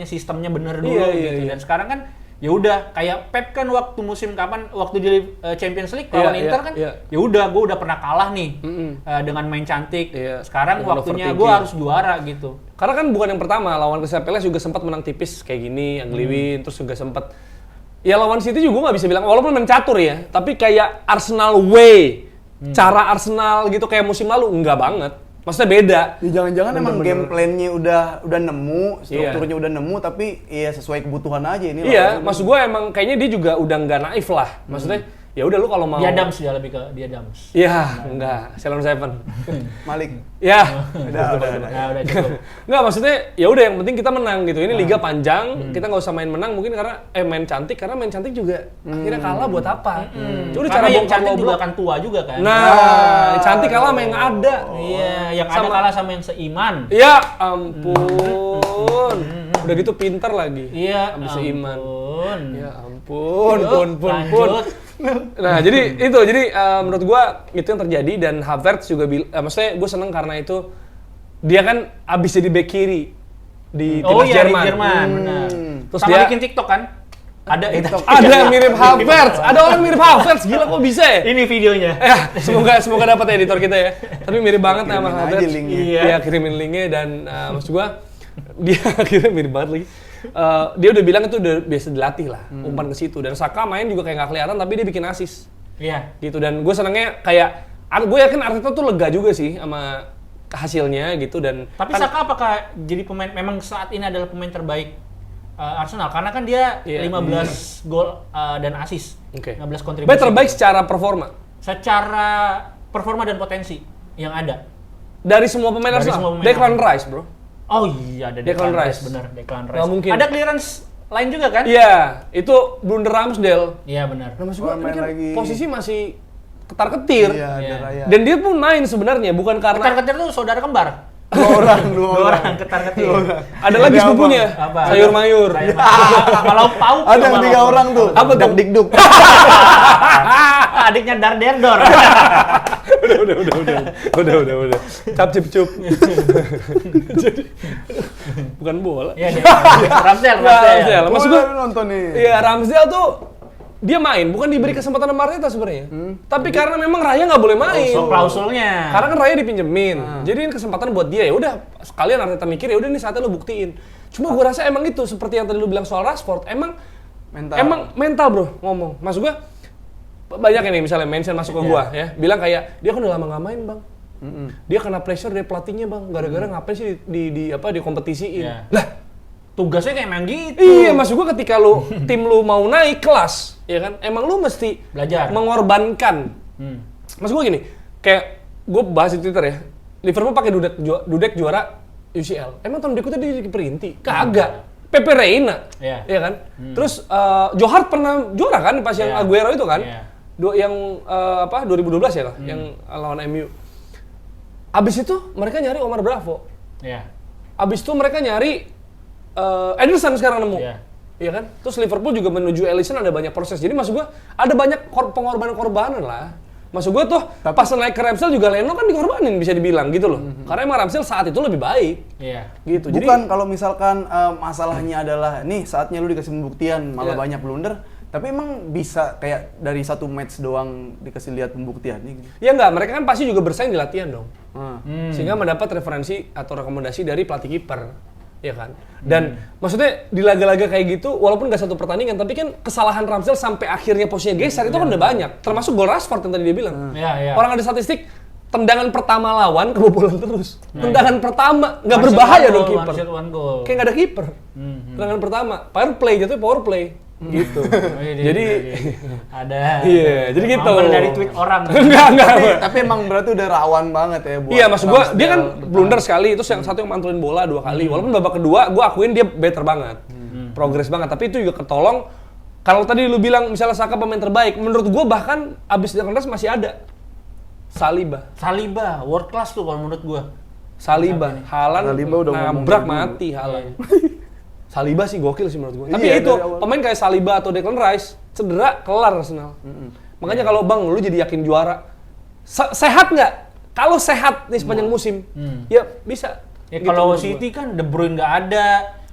Speaker 2: Sistemnya bener dulu
Speaker 1: Iya,
Speaker 2: gitu.
Speaker 1: iya.
Speaker 2: Dan sekarang kan ya udah kayak Pep kan waktu musim kapan waktu di Champions League lawan
Speaker 1: Iya,
Speaker 2: Inter
Speaker 1: iya,
Speaker 2: kan
Speaker 1: iya.
Speaker 2: ya udah gue udah pernah kalah nih dengan main cantik.
Speaker 1: Iya,
Speaker 2: Sekarang
Speaker 1: dengan
Speaker 2: waktunya gue
Speaker 1: overthinking.
Speaker 2: harus juara gitu.
Speaker 1: Karena kan bukan yang pertama, lawan Crystal Palace juga sempat menang tipis kayak gini, ugly win, terus juga sempat ya lawan City juga nggak bisa bilang walaupun main catur ya, tapi kayak Arsenal way, cara Arsenal gitu kayak musim lalu enggak banget. Maksudnya beda.
Speaker 3: Ya jangan-jangan emang
Speaker 1: Bener-bener.
Speaker 3: game plan-nya udah nemu, strukturnya udah nemu, tapi ya sesuai kebutuhan aja ini.
Speaker 1: Iya, maksud gue emang kayaknya dia juga udah nggak naif lah. Maksudnya ya udah lu kalau mau
Speaker 2: Dia Dams, dia lebih ke dia Dams.
Speaker 1: Iya, enggak, Ceylon Seven.
Speaker 3: Malik.
Speaker 1: Ya.
Speaker 2: Nah, udah cukup.
Speaker 1: Enggak, maksudnya ya udah yang penting kita menang gitu. Ini liga panjang, kita nggak usah main menang mungkin karena main cantik karena main cantik juga akhirnya kalah buat apa? Udah
Speaker 2: Karena
Speaker 1: cara
Speaker 2: yang
Speaker 1: bongkar
Speaker 2: cantik juga
Speaker 1: loblok.
Speaker 2: akan tua juga kan.
Speaker 1: Nah, yang cantik kalah sama yang ada.
Speaker 2: Iya, yang ada kalah sama yang seiman.
Speaker 1: Ya ampun. Udah gitu pintar lagi.
Speaker 2: Iya,
Speaker 1: Habis seiman.
Speaker 2: ampun.
Speaker 1: Ya ampun,
Speaker 2: Yuk,
Speaker 1: pun.
Speaker 2: lanjut.
Speaker 1: Nah, jadi menurut gua itu yang terjadi dan Havertz juga maksudnya gua seneng karena itu dia kan abis jadi bek kiri di timnas Jerman.
Speaker 2: Di Jerman, benar.
Speaker 1: Terus
Speaker 2: Sama
Speaker 1: dia
Speaker 2: bikin TikTok kan? Ada TikTok.
Speaker 1: ada yang mirip Havertz, ada orang mirip Havertz, gila kok bisa ya?
Speaker 2: Ini videonya.
Speaker 1: Ya, semoga dapat editor kita ya. Tapi mirip banget sama
Speaker 3: Kirimin aja
Speaker 1: Havertz.
Speaker 3: linknya.
Speaker 1: Iya, kirimin linknya dan maksud gua dia akhirnya mirip banget lagi. Dia udah bilang itu udah biasa dilatih lah, umpan ke situ. Dan Saka main juga kayak nggak kelihatan tapi dia bikin assist.
Speaker 2: Iya.
Speaker 1: Gitu dan gue senengnya kayak gue yakin Arteta tuh lega juga sih sama hasilnya gitu dan
Speaker 2: Tapi Saka apakah jadi pemain memang saat ini adalah pemain terbaik Arsenal karena kan dia 15 gol dan assist.
Speaker 1: Oke.
Speaker 2: 15 kontribusi.
Speaker 1: terbaik secara performa
Speaker 2: Secara performa dan potensi yang ada.
Speaker 1: dari semua pemain
Speaker 2: Dari
Speaker 1: Arsenal.
Speaker 2: semua pemain
Speaker 1: Declan
Speaker 2: Arsenal.
Speaker 1: Rice, bro.
Speaker 2: Oh iya ada
Speaker 1: Declan
Speaker 2: Declan
Speaker 1: Rice.
Speaker 2: Rice, benar Declan Rice.
Speaker 1: Nggak mungkin.
Speaker 2: Ada clearance lain juga kan?
Speaker 1: Iya, itu blunder Ramsdale.
Speaker 2: Iya benar.
Speaker 1: Nah, maksud gue
Speaker 3: Main
Speaker 1: ini kan
Speaker 3: lagi.
Speaker 1: posisi masih ketar-ketir.
Speaker 3: Iya, ada
Speaker 2: Iya.
Speaker 3: Raya.
Speaker 1: Dan dia pun main sebenarnya bukan karena
Speaker 2: Ketar-ketir tuh saudara kembar.
Speaker 3: dua orang.
Speaker 2: ketar-ketir.
Speaker 1: ada lagi
Speaker 3: Ada
Speaker 1: sepupunya.
Speaker 2: Apa?
Speaker 1: Sayur mayur.
Speaker 2: Sayur mayur. Kalau pauk
Speaker 3: Ada
Speaker 2: coba
Speaker 3: yang 3
Speaker 2: lo.
Speaker 3: orang tuh.
Speaker 1: Apa tuh?
Speaker 3: Dak dikduk.
Speaker 2: Adiknya Darderdor.
Speaker 1: Udah. Cap cip cup. Jadi bukan bola.
Speaker 2: Iya deh. Ramsdale.
Speaker 1: Ramsdale. Maksud gue,
Speaker 3: nonton nih.
Speaker 1: iya Ramsdale tuh dia main, bukan diberi kesempatan sama Arteta sebenarnya. Tapi karena memang Raya nggak boleh main.
Speaker 2: Klausulnya.
Speaker 1: Karena kan Raya dipinjemin. Jadi ini kesempatan buat dia ya udah sekalian Arteta mikir ya udah nih saatnya lu buktiin. Cuma gue rasa emang itu seperti yang tadi lu bilang soal Rashford, emang mental bro ngomong. Maksud gue banyak ini misalnya mention masuk ke gua ya, bilang kayak dia kan udah lama nggak main bang. Dia kena pressure dari pelatihnya bang, gara-gara ngapain sih di kompetisiin.
Speaker 2: Iya.
Speaker 1: Lah,
Speaker 2: tugasnya kayak emang gitu.
Speaker 1: iya maksud gua ketika lu tim lu mau naik kelas, ya kan, emang lu mesti
Speaker 2: Belajar.
Speaker 1: mengorbankan. Maksud gua gini, kayak gua bahas di Twitter ya, Liverpool pakai Dudek juara UCL. Emang tahun berikutnya dia jadi perinti? Kagak. Pepe Reina,
Speaker 2: Iya.
Speaker 1: iya kan? Terus Johar pernah juara kan pas yang
Speaker 2: Iya.
Speaker 1: Aguero itu kan?
Speaker 2: Iya.
Speaker 1: 2012 ya lah, yang lawan MU. Abis itu mereka nyari Omar Bravo.
Speaker 2: Iya.
Speaker 1: Abis itu mereka nyari Ederson sekarang nemu.
Speaker 2: Iya.
Speaker 1: Iya kan? Terus Liverpool juga menuju Alisson ada banyak proses. Jadi maksud gua ada banyak pengorbanan-korbanan lah. Maksud gua tuh pas naik ke Ramsdale juga Leno kan dikorbanin bisa dibilang gitu loh. Karena emang Ramsdale saat itu lebih baik.
Speaker 2: Iya.
Speaker 1: Gitu.
Speaker 3: Bukan kalau misalkan masalahnya adalah nih saatnya lu dikasih pembuktian malah
Speaker 1: Iya.
Speaker 3: banyak blunder, tapi emang bisa kayak dari satu match doang dikasih lihat pembuktiannya gitu.
Speaker 1: Ya enggak, mereka kan pasti juga bersaing di latihan dong.
Speaker 3: Hmm.
Speaker 1: Sehingga mendapat referensi atau rekomendasi dari pelatih kiper. Ya kan? Dan maksudnya di laga-laga kayak gitu, walaupun nggak satu pertandingan, tapi kan kesalahan Ramsdale sampai akhirnya posisinya geser itu kan udah banyak. Termasuk gol Rashford yang tadi dia bilang.
Speaker 2: Iya, iya.
Speaker 1: Orang ada statistik, tendangan pertama lawan kebobolan terus. Tendangan pertama nggak berbahaya dong kiper.
Speaker 2: One goal.
Speaker 1: Kayak nggak ada kiper. Tendangan pertama, power play jatuhnya power play. Gitu.
Speaker 2: Oh, iya,
Speaker 1: Jadi
Speaker 2: ada.
Speaker 1: Iya, jadi gitu.
Speaker 2: Mampir dari tweet orang.
Speaker 1: enggak.
Speaker 3: Tapi emang berarti udah rawan banget ya buat
Speaker 1: Iya, maksud gua dia kan
Speaker 3: Ramsdale
Speaker 1: blunder sekali, terus yang satu yang mantulin bola 2 kali. Walaupun babak kedua gua akuin dia better banget. Progres banget, tapi itu juga ketolong. Kalau tadi lu bilang misalnya Saka pemain terbaik, menurut gua bahkan abis Declan Rice masih ada Saliba,
Speaker 2: world class tuh kalau menurut gua.
Speaker 1: Haaland
Speaker 3: Saliba udah ngomong
Speaker 1: nabrak
Speaker 3: dari dulu.
Speaker 1: mati Haaland. Saliba sih gokil sih menurut gua. Tapi
Speaker 3: Iya,
Speaker 1: itu
Speaker 3: dari awal.
Speaker 1: pemain kayak Saliba atau Declan Rice cedera kelar Arsenal. Makanya kalau Bang lu jadi yakin juara, sehat nggak? Kalau sehat nih sepanjang musim, ya bisa.
Speaker 2: Ya
Speaker 1: Gitu
Speaker 2: kalau
Speaker 1: menurut gua.
Speaker 2: City kan De Bruyne nggak ada.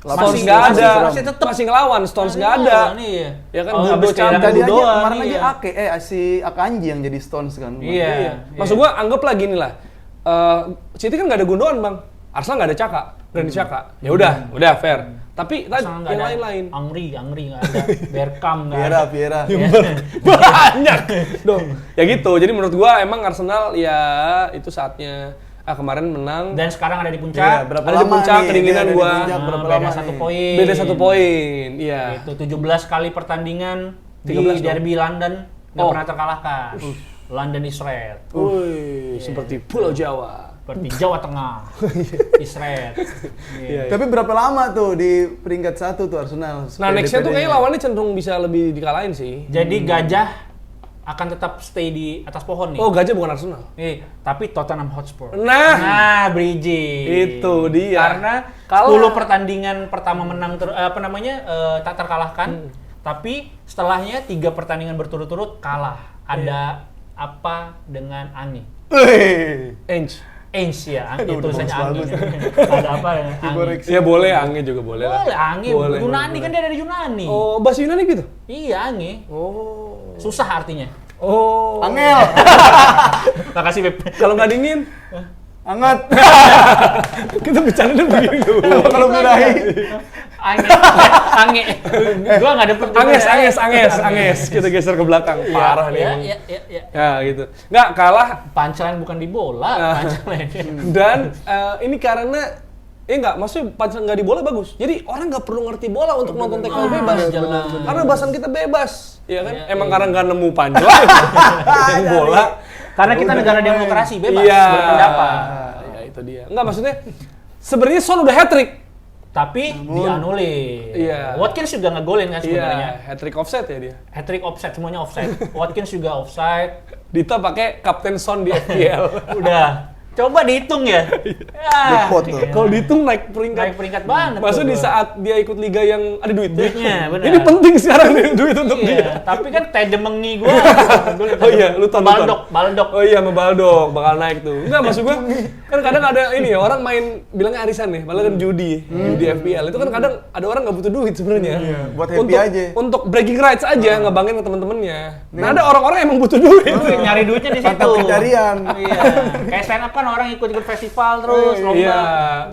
Speaker 1: Stones nggak ada,
Speaker 2: masih tetap
Speaker 1: masih ngelawan, Stones nggak ada.
Speaker 2: Iya.
Speaker 1: Ya kan,
Speaker 2: Oh,
Speaker 1: Gundo
Speaker 2: habis
Speaker 1: cabut
Speaker 3: Tadi aja
Speaker 2: doang,
Speaker 3: kemarin
Speaker 2: iya.
Speaker 3: aja si Akanji yang jadi Stones kan.
Speaker 2: Iya.
Speaker 1: Maksud gua anggaplah gini lah. City kan nggak ada Gundogan, Bang. Arsenal nggak ada Caka, Granit Xhaka. Ya udah fair. Tapi tadi
Speaker 2: Arsenal nggak
Speaker 1: yang
Speaker 2: ada
Speaker 1: lain-lain.
Speaker 2: Angri nggak ada. Bergkamp nggak ada.
Speaker 3: Vieira.
Speaker 1: Banyak dong. Ya gitu. Jadi menurut gua emang Arsenal ya itu saatnya kemarin menang.
Speaker 2: Dan sekarang ada di
Speaker 3: Iya,
Speaker 2: puncak.
Speaker 3: berapa
Speaker 1: Ada di
Speaker 3: lama
Speaker 1: puncak,
Speaker 3: nih?
Speaker 1: kedinginan
Speaker 3: Dia ada di
Speaker 1: gua.
Speaker 3: puncak, berapa
Speaker 2: Beda
Speaker 3: lama
Speaker 2: 1
Speaker 3: nih?
Speaker 2: poin.
Speaker 1: Beda 1 poin. Iya.
Speaker 2: Itu 17 kali pertandingan
Speaker 1: 13
Speaker 2: di derby London. nggak pernah terkalahkan. London is red.
Speaker 1: Wih, seperti Pulau Jawa.
Speaker 2: Seperti Jawa Tengah. is red.
Speaker 1: Iya.
Speaker 3: Tapi berapa lama tuh di peringkat 1 tuh Arsenal?
Speaker 1: Nah, nextnya tuh kayaknya lawannya cenderung bisa lebih dikalahin sih.
Speaker 2: Jadi Gajah akan tetap stay di atas pohon nih.
Speaker 1: Oh, Gajah bukan Arsenal.
Speaker 2: Tapi Tottenham Hotspur.
Speaker 1: Nah,
Speaker 2: Bridging.
Speaker 1: itu dia.
Speaker 2: Karena
Speaker 1: Kalah.
Speaker 2: 10 pertandingan pertama menang tak terkalahkan, tapi setelahnya 3 pertandingan berturut-turut kalah. Ada apa dengan Ange? Ainge ya, Ange tulisannya Ange. Ada apa dengan Ange?
Speaker 1: Ya boleh, Ange juga boleh lah.
Speaker 2: Boleh, Ange.
Speaker 1: Boleh,
Speaker 2: Yunani
Speaker 1: boleh.
Speaker 2: kan dia dari Yunani.
Speaker 1: Oh, bahasa Yunani gitu?
Speaker 2: Iya, Ange.
Speaker 1: Oh.
Speaker 2: Susah artinya.
Speaker 1: Oh.
Speaker 3: Angel.
Speaker 2: Makasih, Beb.
Speaker 1: Kalau nggak dingin,
Speaker 3: Hangat.
Speaker 1: kita bercanda begini dulu.
Speaker 3: Kalau birahi.
Speaker 2: Ange. Gua nggak dapet.
Speaker 1: Anges. Kita geser ke belakang. Parah nih. emang.
Speaker 2: Ya.
Speaker 1: Ya gitu. Nggak kalah
Speaker 2: Punchline bukan di bola, punchline.
Speaker 1: dan ini karena enggak, maksudnya pancel nggak di bola bagus. Jadi orang nggak perlu ngerti bola untuk nonton tackle bebas.
Speaker 2: jelas.
Speaker 1: Karena bahasan kita bebas, ya kan?
Speaker 2: Iya,
Speaker 1: Emang
Speaker 2: iya.
Speaker 1: karena nggak nemu pancel yang bola.
Speaker 2: Karena kita negara demokrasi, bebas
Speaker 1: Iya.
Speaker 2: berpendapat.
Speaker 1: Ya itu dia. Enggak, maksudnya sebenarnya Son udah hat-trick.
Speaker 2: Tapi dianulir.
Speaker 1: Iya.
Speaker 2: Watkins juga ngegolin kan sebenarnya.
Speaker 1: Iya, hat-trick offset ya dia.
Speaker 2: Hat-trick offside, semuanya offside. Watkins juga offside.
Speaker 1: Dita pakai Kapten Son di FPL.
Speaker 2: Udah. Coba dihitung ya.
Speaker 3: Jackpot tuh.
Speaker 2: iya.
Speaker 1: Kalau dihitung naik peringkat.
Speaker 2: Naik peringkat banget.
Speaker 1: Maksudnya di
Speaker 2: tuh.
Speaker 1: saat dia ikut liga yang ada
Speaker 2: Duitnya, benar.
Speaker 1: Ini penting sekarang nih duit untuk dia.
Speaker 2: Iya, tapi kan Tedemengi gua.
Speaker 1: Oh iya, lu tonton.
Speaker 2: Baldok.
Speaker 1: Oh iya, sama Baldo bakal naik tuh. Enggak, maksud gua kan kadang ada ini ya, orang main bilangnya arisan nih, padahal kan judi FPL. Itu kan kadang ada orang nggak butuh duit sebenarnya.
Speaker 3: buat happy aja.
Speaker 1: Untuk bragging rights aja, ngebanggain ke teman-temannya. Nah, ada orang-orang emang butuh duit.
Speaker 2: Nyari duitnya di situ.
Speaker 3: Mantap pencarian.
Speaker 2: Iya. Kayak stand up kan orang ikut festival terus lomba
Speaker 1: Iya,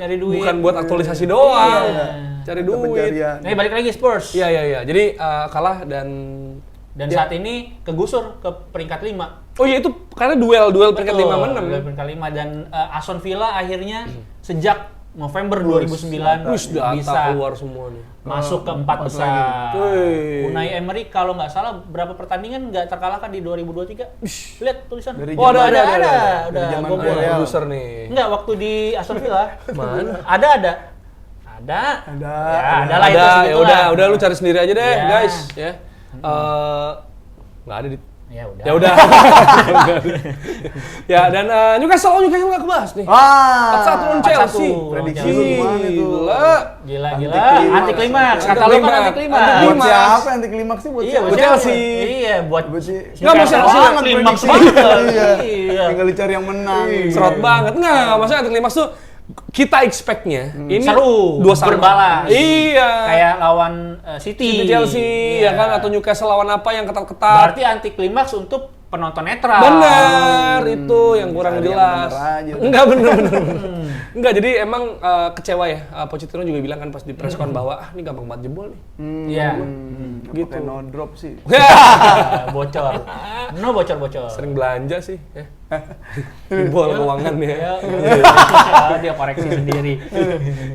Speaker 2: nyari duit.
Speaker 1: bukan buat aktualisasi doang.
Speaker 2: Iya.
Speaker 1: Cari
Speaker 3: Mantap
Speaker 1: duit.
Speaker 3: pencarian.
Speaker 2: Nih balik lagi Spurs.
Speaker 1: Iya. Jadi kalah dan
Speaker 2: Saat ini kegusur ke peringkat 5.
Speaker 1: oh iya itu karena duel peringkat 5 menang.
Speaker 2: Duel peringkat 5 dan Aston Villa akhirnya sejak November 2009
Speaker 1: Data
Speaker 2: bisa
Speaker 1: keluar semua nih.
Speaker 2: masuk ke 4 besar.
Speaker 1: Wih.
Speaker 2: Unai Emery kalau nggak salah berapa pertandingan nggak terkalahkan di 2023? Lihat tulisan.
Speaker 3: Dari
Speaker 1: Oh, ada.
Speaker 2: Udah
Speaker 3: Dari zaman
Speaker 2: gua buat.
Speaker 3: Real.
Speaker 1: Produser nih.
Speaker 2: Enggak, waktu di Aston Villa.
Speaker 1: Mana?
Speaker 2: Ada.
Speaker 3: Ada.
Speaker 2: Ya, adalah itu
Speaker 1: Ada, ya
Speaker 2: segitulah.
Speaker 1: udah lu cari sendiri aja deh,
Speaker 2: Iya.
Speaker 1: guys, ya. Nggak ada di.
Speaker 2: Ya udah.
Speaker 1: Ya udah. Ya dan Newcastle nggak kebahas nih. 4-1 lawan
Speaker 2: 4-1
Speaker 1: Chelsea.
Speaker 2: lawan
Speaker 3: Prediksi
Speaker 2: Chelsea.
Speaker 3: lu gimana tuh?
Speaker 2: Gila.
Speaker 3: Anti
Speaker 2: Anti klimaks. Kata lu kan anti klimaks.
Speaker 1: Anti
Speaker 3: Buat
Speaker 1: klimaks.
Speaker 3: siapa anti klimaks sih? Buat
Speaker 2: Iya,
Speaker 3: siapa?
Speaker 1: buat Chelsea.
Speaker 2: Iya, buat
Speaker 3: Buat si-
Speaker 1: Nggak, mau Chelsea
Speaker 2: banget,
Speaker 3: banget
Speaker 2: klimaks
Speaker 3: prediksi.
Speaker 2: banget.
Speaker 3: Iya. Tinggal dicari yang menang.
Speaker 1: Serot banget. Nggak, maksudnya anti klimaks tuh kita expect-nya ini
Speaker 2: Seru,
Speaker 1: 2-1.
Speaker 2: berbalas.
Speaker 1: Iya.
Speaker 2: Kayak lawan City.
Speaker 1: City Chelsea ya
Speaker 2: Iya.
Speaker 1: kan, atau Newcastle lawan apa yang ketat-ketat.
Speaker 2: Berarti anti klimaks untuk penonton netral.
Speaker 1: Benar, itu yang kurang
Speaker 3: Cari yang
Speaker 1: jelas.
Speaker 3: bener aja.
Speaker 1: Enggak bener. Enggak, jadi emang kecewa ya. Pochettino juga bilang kan pas di press con bahwa ini gampang banget jebol nih.
Speaker 2: Iya.
Speaker 3: Gitu. Pakai no drop sih.
Speaker 2: Bocor. No bocor.
Speaker 1: Sering belanja sih, ya. Jebol keuangan ya.
Speaker 2: Ya, dia koreksi sendiri.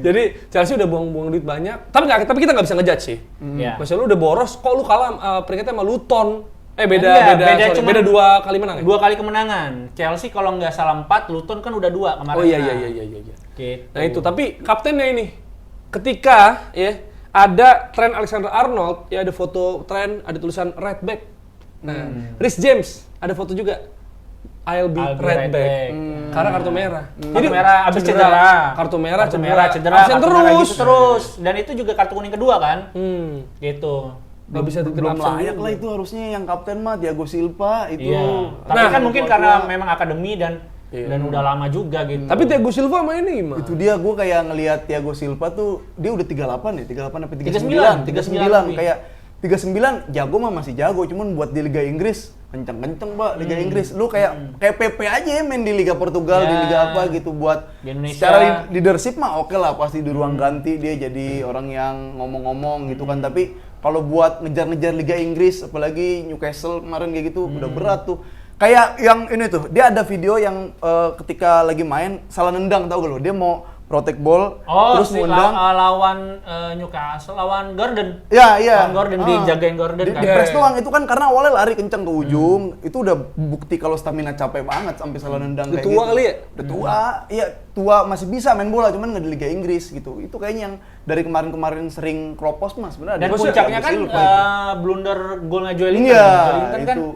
Speaker 1: Jadi Chelsea udah buang-buang duit banyak. Tapi kita nggak bisa ngejudge sih.
Speaker 2: Iya.
Speaker 1: Maksudnya lu udah boros, kok lu kalah peringkatnya sama Luton.
Speaker 2: Enggak, cuman
Speaker 1: beda 2 kali menang ya?
Speaker 2: 2 kali kemenangan. Chelsea kalau nggak salah 4, Luton kan udah 2 kemarin.
Speaker 1: Oh iya.
Speaker 2: Gitu.
Speaker 1: Nah itu, tapi kaptennya ini ketika ya ada Trent Alexander-Arnold, ya ada foto Trent, ada tulisan right back. Nah, Reece James ada foto juga. I'll be right back. Karena kartu merah.
Speaker 2: Kartu merah abis cedera.
Speaker 1: Kartu merah
Speaker 2: cedera.
Speaker 1: Absen
Speaker 2: Kartu merah
Speaker 1: terus.
Speaker 2: gitu terus. Dan itu juga kartu kuning kedua kan? Gitu.
Speaker 1: Gak bisa
Speaker 3: Belum
Speaker 1: absen
Speaker 3: layak
Speaker 1: juga.
Speaker 3: lah itu, harusnya yang kapten mah Thiago Silva itu.
Speaker 2: Iya. Tapi
Speaker 1: Nah,
Speaker 2: kan mungkin karena memang akademi dan udah lama juga gitu.
Speaker 1: Tapi Thiago Silva mainnya gimana?
Speaker 3: Itu dia, gue kayak ngelihat Thiago Silva tuh dia udah 38 ya, 38 sampai
Speaker 2: 39
Speaker 3: 39 kayak 39 jago mah masih jago, cuman buat di Liga Inggris kenceng-kenceng, Mbak, Liga Inggris. Lu kayak PP aja ya main di Liga Portugal, di Liga apa gitu, buat
Speaker 2: Di Indonesia.
Speaker 3: secara leadership mah oke lah, pasti di ruang ganti dia jadi orang yang ngomong-ngomong gitu kan. Tapi kalau buat ngejar-ngejar Liga Inggris, apalagi Newcastle kemarin kayak gitu, udah berat tuh. Kayak yang ini tuh, dia ada video yang ketika lagi main salah nendang, tau gak lo? Dia mau protect ball,
Speaker 2: Oh,
Speaker 3: terus
Speaker 2: si
Speaker 3: ngundang.
Speaker 2: lawan Newcastle, lawan Gordon.
Speaker 3: Ya, iya.
Speaker 2: Lawan Gordon, dijagain Gordon
Speaker 3: Di
Speaker 2: kan.
Speaker 3: press doang itu kan karena awalnya lari kenceng ke ujung, itu udah bukti kalau stamina capek banget sampai salah nendang
Speaker 1: Udah
Speaker 3: kayak
Speaker 1: tua
Speaker 3: gitu.
Speaker 1: kali ya?
Speaker 3: Udah tua, iya tua masih bisa main bola cuman nggak di Liga Inggris gitu. Itu kayaknya yang dari kemarin-kemarin sering kropos mas sebenarnya.
Speaker 2: Dan
Speaker 3: Maksudnya
Speaker 2: puncaknya kan
Speaker 3: Silva itu.
Speaker 2: blunder golnya Joelinton.
Speaker 3: Iya,
Speaker 2: Joelinton kan
Speaker 3: itu.